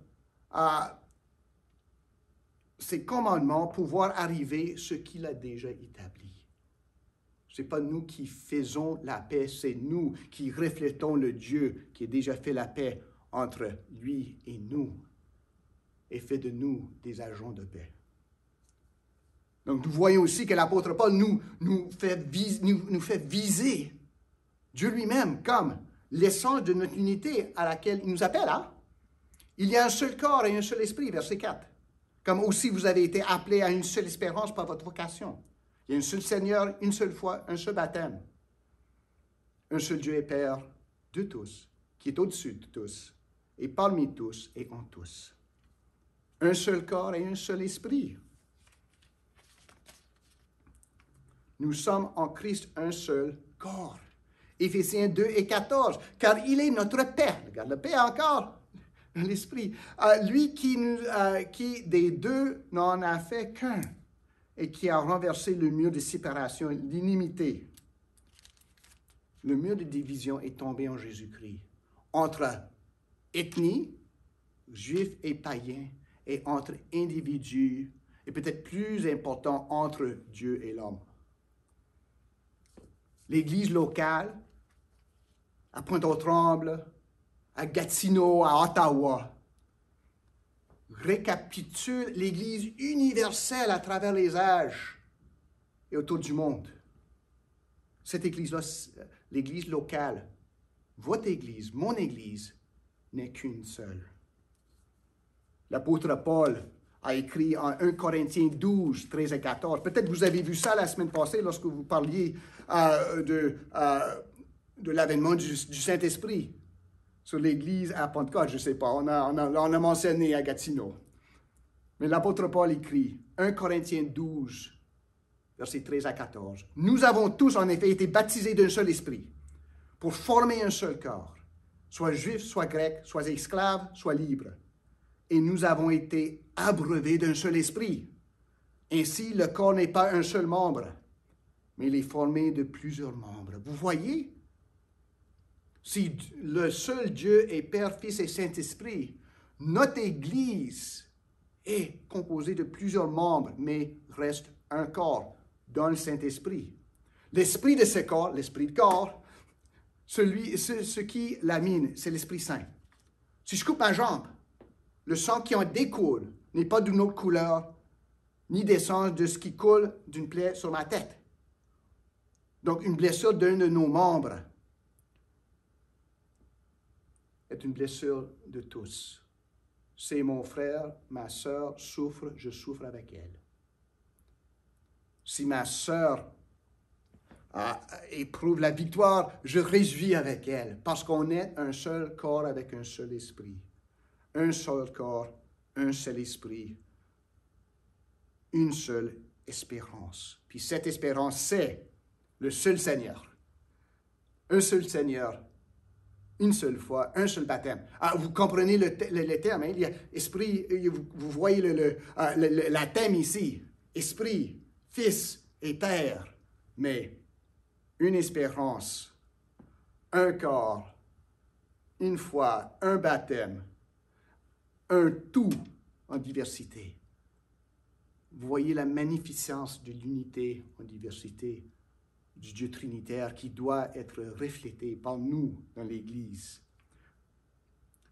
ses commandements pour voir arriver ce qu'il a déjà établi. Ce n'est pas nous qui faisons la paix, c'est nous qui reflétons le Dieu qui a déjà fait la paix entre lui et nous et fait de nous des agents de paix. Donc nous voyons aussi que l'apôtre Paul nous fait viser Dieu lui-même comme l'essence de notre unité à laquelle il nous appelle. Hein? Il y a un seul corps et un seul esprit, verset 4. Comme aussi vous avez été appelés à une seule espérance par votre vocation. Il y a un seul Seigneur, une seule foi, un seul baptême. Un seul Dieu et Père de tous, qui est au-dessus de tous, et parmi tous et en tous. Un seul corps et un seul esprit. Nous sommes en Christ un seul corps. Éphésiens 2 et 14, car il est notre Père. Regarde le Père encore, l'Esprit. Lui qui des deux n'en a fait qu'un et qui a renversé le mur de séparation, l'inimité. Le mur de division est tombé en Jésus-Christ. Entre ethnie, juifs et païens, et entre individus, et peut-être plus important, entre Dieu et l'homme. L'Église locale, à Pointe-aux-Trembles, à Gatineau, à Ottawa, récapitule l'Église universelle à travers les âges et autour du monde. Cette Église-là, l'Église locale, votre Église, mon Église, n'est qu'une seule. L'apôtre Paul a écrit en 1 Corinthiens 12, 13 et 14. Peut-être vous avez vu ça la semaine passée lorsque vous parliez de l'avènement du Saint-Esprit sur l'Église à Pentecôte, je ne sais pas, on a mentionné à Gatineau. Mais l'apôtre Paul écrit, 1 Corinthiens 12, versets 13 à 14. « Nous avons tous en effet été baptisés d'un seul esprit, pour former un seul corps, soit juif, soit grec, soit esclave, soit libre. Et nous avons été abreuvés d'un seul esprit. Ainsi, le corps n'est pas un seul membre, mais il est formé de plusieurs membres. » Vous voyez? Si le seul Dieu est Père, Fils et Saint-Esprit, notre Église est composée de plusieurs membres, mais reste un corps dans le Saint-Esprit. L'esprit de ce corps, l'esprit de corps, ce qui l'anime, c'est l'Esprit Saint. Si je coupe ma jambe, le sang qui en découle n'est pas d'une autre couleur, ni d'essence de ce qui coule d'une plaie sur ma tête. Donc, une blessure d'un de nos membres est une blessure de tous. C'est mon frère, ma sœur souffre, je souffre avec elle. Si ma sœur éprouve la victoire, je réjouis avec elle, parce qu'on est un seul corps avec un seul esprit. Un seul corps, un seul esprit, une seule espérance. Puis cette espérance, c'est le seul Seigneur. Un seul Seigneur, une seule foi, un seul baptême. Vous comprenez le terme, hein? Il y a esprit, vous voyez la thème ici. Esprit, Fils et Père, mais une espérance, un corps, une foi, un baptême, un tout en diversité. Vous voyez la magnificence de l'unité en diversité du Dieu trinitaire qui doit être reflété par nous dans l'Église.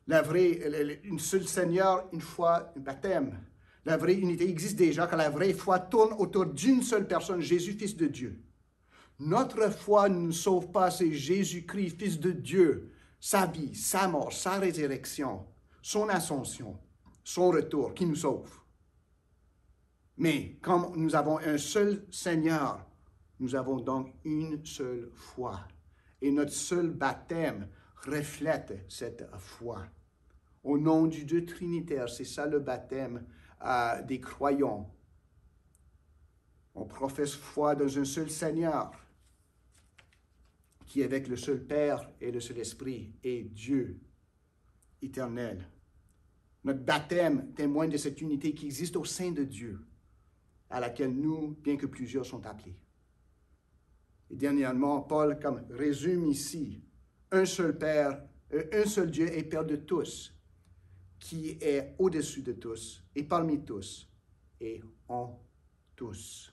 La vraie, une seule Seigneur, une foi, un baptême. La vraie unité existe déjà quand la vraie foi tourne autour d'une seule personne, Jésus, Fils de Dieu. Notre foi ne nous sauve pas, c'est Jésus-Christ, Fils de Dieu, sa vie, sa mort, sa résurrection, son ascension, son retour qui nous sauve. Mais comme nous avons un seul Seigneur, nous avons donc une seule foi. Et notre seul baptême reflète cette foi. Au nom du Dieu trinitaire, c'est ça le baptême des croyants. On professe foi dans un seul Seigneur, qui est avec le seul Père et le seul Esprit, et Dieu éternel. Notre baptême témoigne de cette unité qui existe au sein de Dieu, à laquelle nous, bien que plusieurs, sont appelés. Et dernièrement, Paul résume ici, un seul Père, un seul Dieu est Père de tous, qui est au-dessus de tous, et parmi tous, et en tous.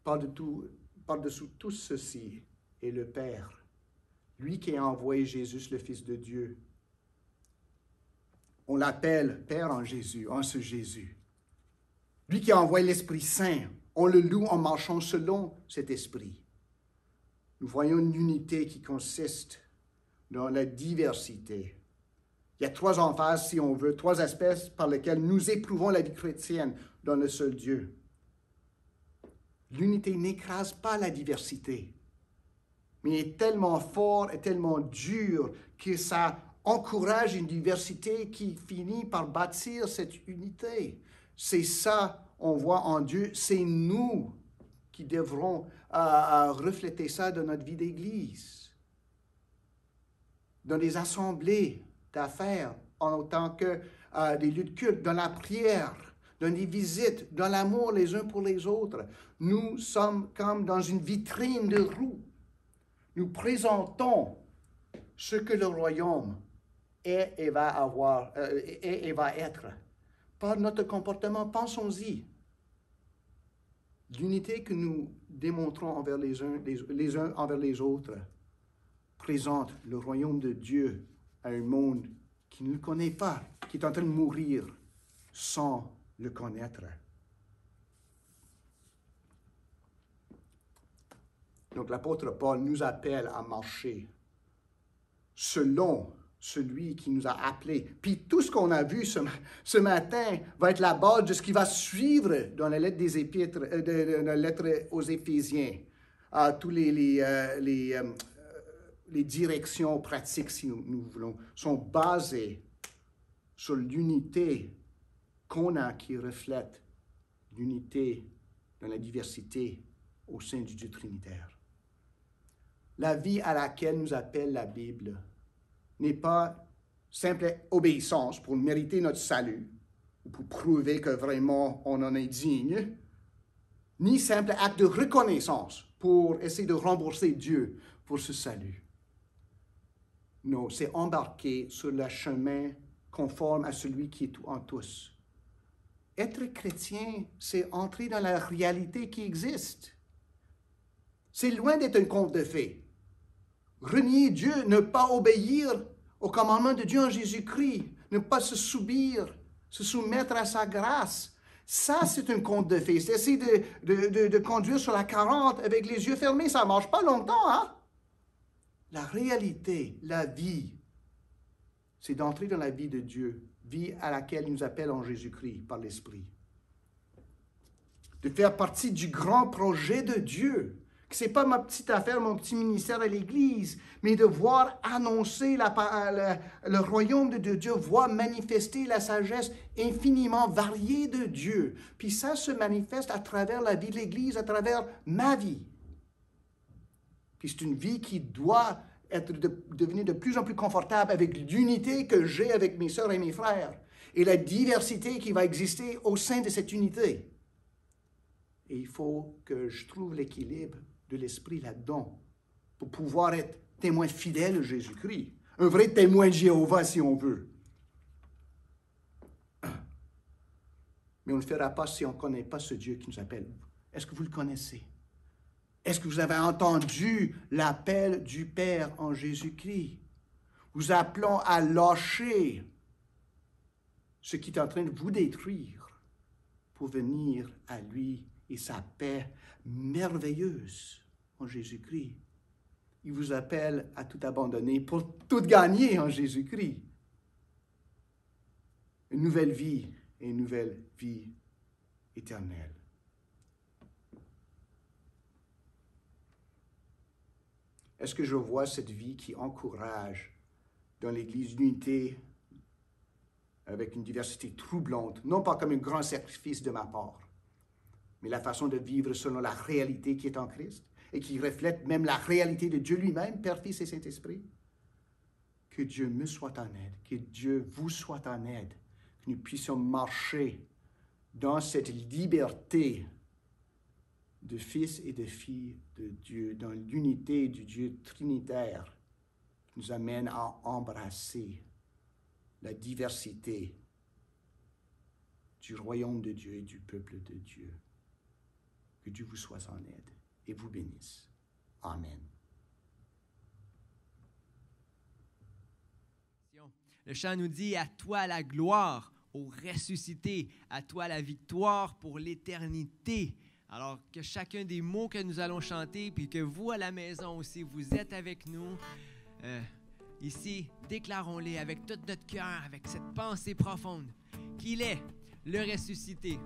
Par-dessous tout ceci est le Père, lui qui a envoyé Jésus, le Fils de Dieu. On l'appelle Père en Jésus, en ce Jésus. Lui qui a envoyé l'Esprit Saint, on le loue en marchant selon cet esprit. Nous voyons une unité qui consiste dans la diversité. Il y a trois emphases, si on veut, trois aspects par lesquels nous éprouvons la vie chrétienne dans le seul Dieu. L'unité n'écrase pas la diversité, mais est tellement fort et tellement dur que ça encourage une diversité qui finit par bâtir cette unité. C'est ça on voit en Dieu, c'est nous qui devrons refléter ça dans notre vie d'Église, dans les assemblées d'affaires, en tant que des lieux de culte, dans la prière, dans les visites, dans l'amour les uns pour les autres. Nous sommes comme dans une vitrine de roue. Nous présentons ce que le royaume est et va avoir, et va être. Par notre comportement, pensons-y. L'unité que nous démontrons envers les uns envers les autres présente le royaume de Dieu à un monde qui ne le connaît pas, qui est en train de mourir sans le connaître. Donc l'apôtre Paul nous appelle à marcher selon celui qui nous a appelés. Puis tout ce qu'on a vu ce matin va être la base de ce qui va suivre dans la lettre des Épîtres, dans la lettre aux Éphésiens. Tous les directions pratiques, si nous voulons, sont basées sur l'unité qu'on a qui reflète l'unité dans la diversité au sein du Dieu trinitaire. La vie à laquelle nous appelle la Bible n'est pas simple obéissance pour mériter notre salut, ou pour prouver que vraiment on en est digne, ni simple acte de reconnaissance pour essayer de rembourser Dieu pour ce salut. Non, c'est embarquer sur le chemin conforme à celui qui est tout en tous. Être chrétien, c'est entrer dans la réalité qui existe. C'est loin d'être un conte de fées. Renier Dieu, ne pas obéir au commandement de Dieu en Jésus-Christ, ne pas se soumettre à sa grâce. Ça, c'est un conte de fées. C'est essayer de conduire sur la 40 avec les yeux fermés. Ça ne marche pas longtemps, hein? La réalité, la vie, c'est d'entrer dans la vie de Dieu, vie à laquelle il nous appelle en Jésus-Christ par l'Esprit. De faire partie du grand projet de Dieu. Ce n'est pas ma petite affaire, mon petit ministère à l'Église, mais de voir annoncer le royaume de Dieu, voir manifester la sagesse infiniment variée de Dieu. Puis ça se manifeste à travers la vie de l'Église, à travers ma vie. Puis c'est une vie qui doit devenir de plus en plus confortable avec l'unité que j'ai avec mes sœurs et mes frères et la diversité qui va exister au sein de cette unité. Et il faut que je trouve l'équilibre de l'esprit là-dedans pour pouvoir être témoin fidèle de Jésus-Christ, un vrai témoin de Jéhovah si on veut. Mais on ne le fera pas si on ne connaît pas ce Dieu qui nous appelle. Est-ce que vous le connaissez? Est-ce que vous avez entendu l'appel du Père en Jésus-Christ? Vous appelons à lâcher ce qui est en train de vous détruire pour venir à lui et sa paix merveilleuse en Jésus-Christ. Il vous appelle à tout abandonner pour tout gagner en Jésus-Christ. Une nouvelle vie et une nouvelle vie éternelle. Est-ce que je vois cette vie qui encourage dans l'Église l'unité avec une diversité troublante, non pas comme un grand sacrifice de ma part, mais la façon de vivre selon la réalité qui est en Christ et qui reflète même la réalité de Dieu lui-même, Père, Fils et Saint-Esprit? Que Dieu me soit en aide, que Dieu vous soit en aide, que nous puissions marcher dans cette liberté de fils et de filles de Dieu, dans l'unité du Dieu trinitaire, qui nous amène à embrasser la diversité du royaume de Dieu et du peuple de Dieu. Que Dieu vous soit en aide et vous bénisse. Amen. Le chant nous dit « À toi la gloire, au ressuscité, à toi la victoire pour l'éternité ». Alors que chacun des mots que nous allons chanter, puis que vous à la maison aussi, vous êtes avec nous, ici, déclarons-les avec tout notre cœur, avec cette pensée profonde, qu'il est le ressuscité.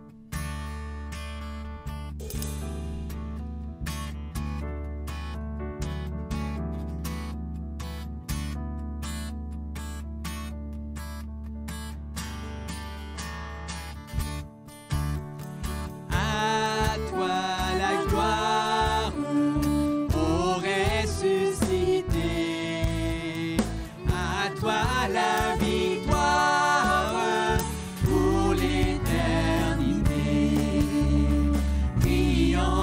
Beyond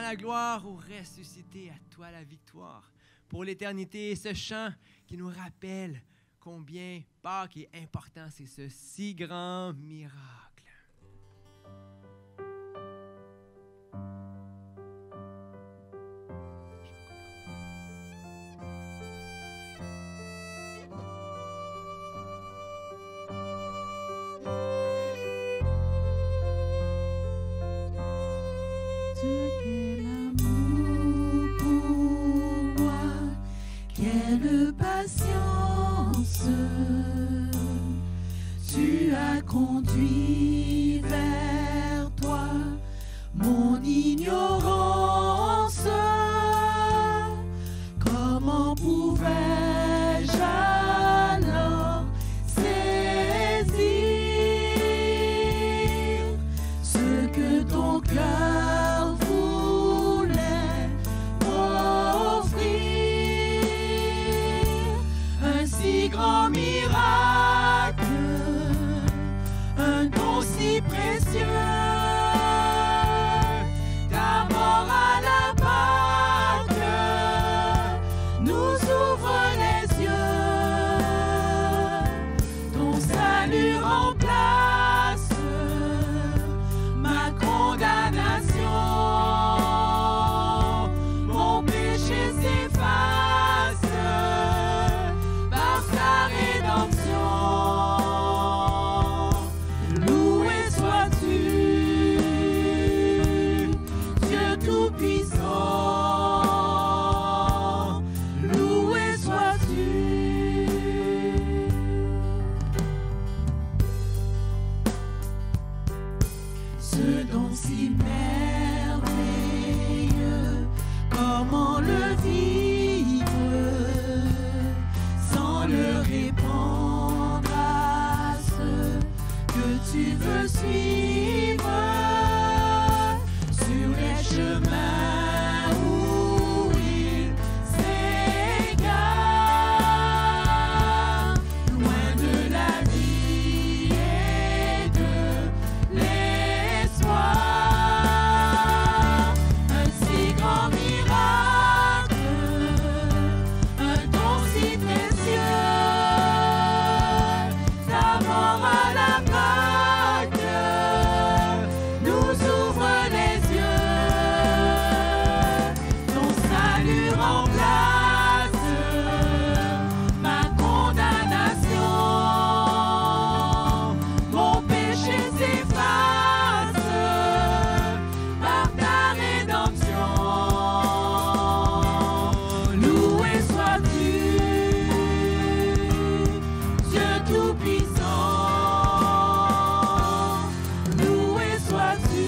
la gloire, ô ressuscité, à toi la victoire. Pour l'éternité, ce chant qui nous rappelle combien Pâques est important, c'est ce si grand miracle. Quel amour pour moi, quelle patience, tu as conduit vers toi mon ignorance. Comment pouvais-je alors saisir ce que ton cœur voulait m'offrir? Un si grand miracle, un don si précieux, ta mort à la Pâque nous ouvre les yeux. Ton salut remplace ma condamnation, mon péché s'efface par ta rédemption. Loué sois-tu, Dieu Tout-Puissant, loué sois-tu. Ce don si merveilleux, comment le vivre sans le répandre à ceux que tu veux suivre sur les chemins où ils s'égarent, loin de la vie et de l'espoir. Un si grand miracle, un don si précieux, ta mort à la Pâque nous ouvre les yeux. Ton salut remplace ma condamnation, mon péché s'efface par ta rédemption. Loué sois-tu, Dieu Tout-Puissant, loué sois-tu.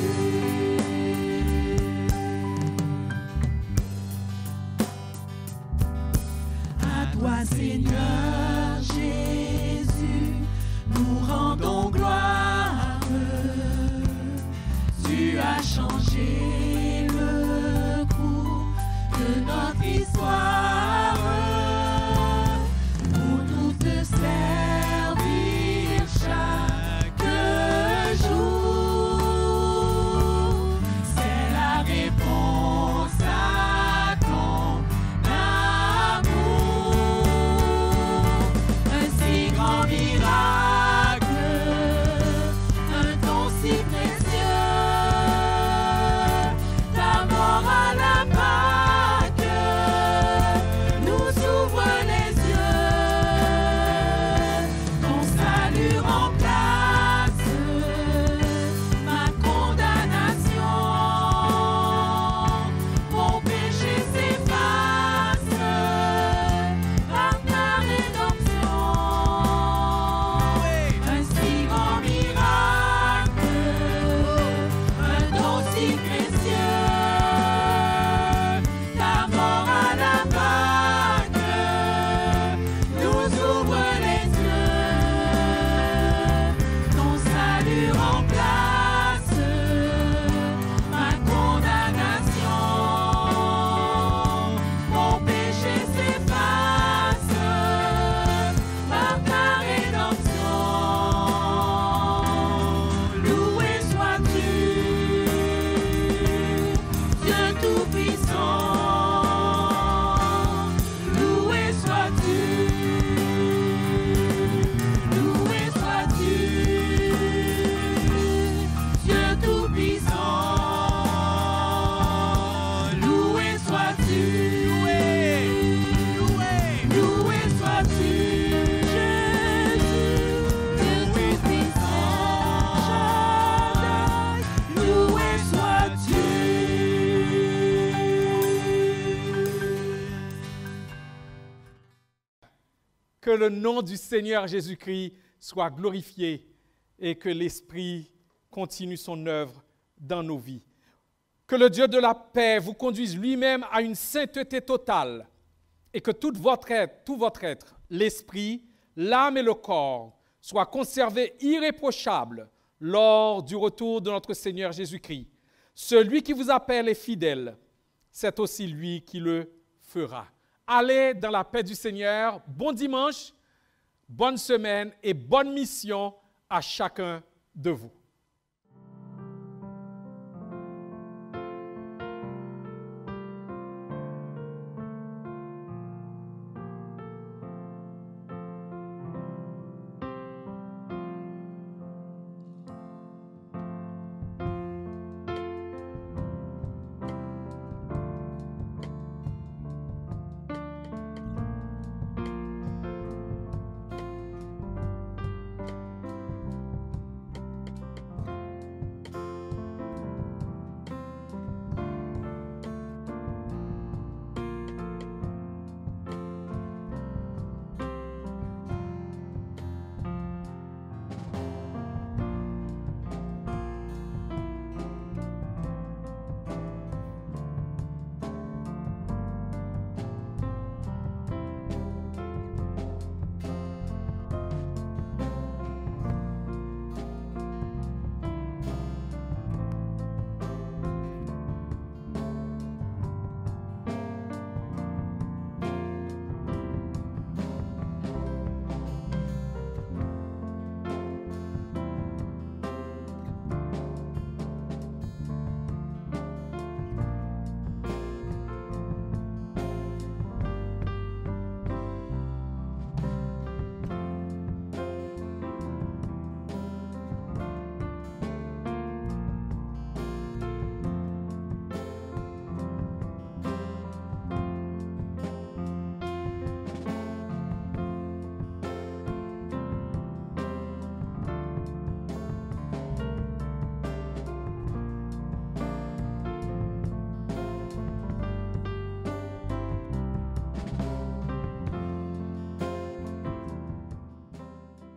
À toi, Seigneur Jésus, nous rendons gloire. Tu as changé le cours de notre histoire pour nous te servir chaque jour. C'est la réponse à ton amour. Un si grand miracle, un don si précieux, ta mort à la Pâque Que le nom du Seigneur Jésus-Christ soit glorifié et que l'Esprit continue son œuvre dans nos vies. Que le Dieu de la paix vous conduise lui-même à une sainteté totale et que tout votre être, l'esprit, l'âme et le corps, soient conservés irréprochables lors du retour de notre Seigneur Jésus-Christ. Celui qui vous appelle est fidèle, c'est aussi lui qui le fera. Allez dans la paix du Seigneur. Bon dimanche, bonne semaine et bonne mission à chacun de vous.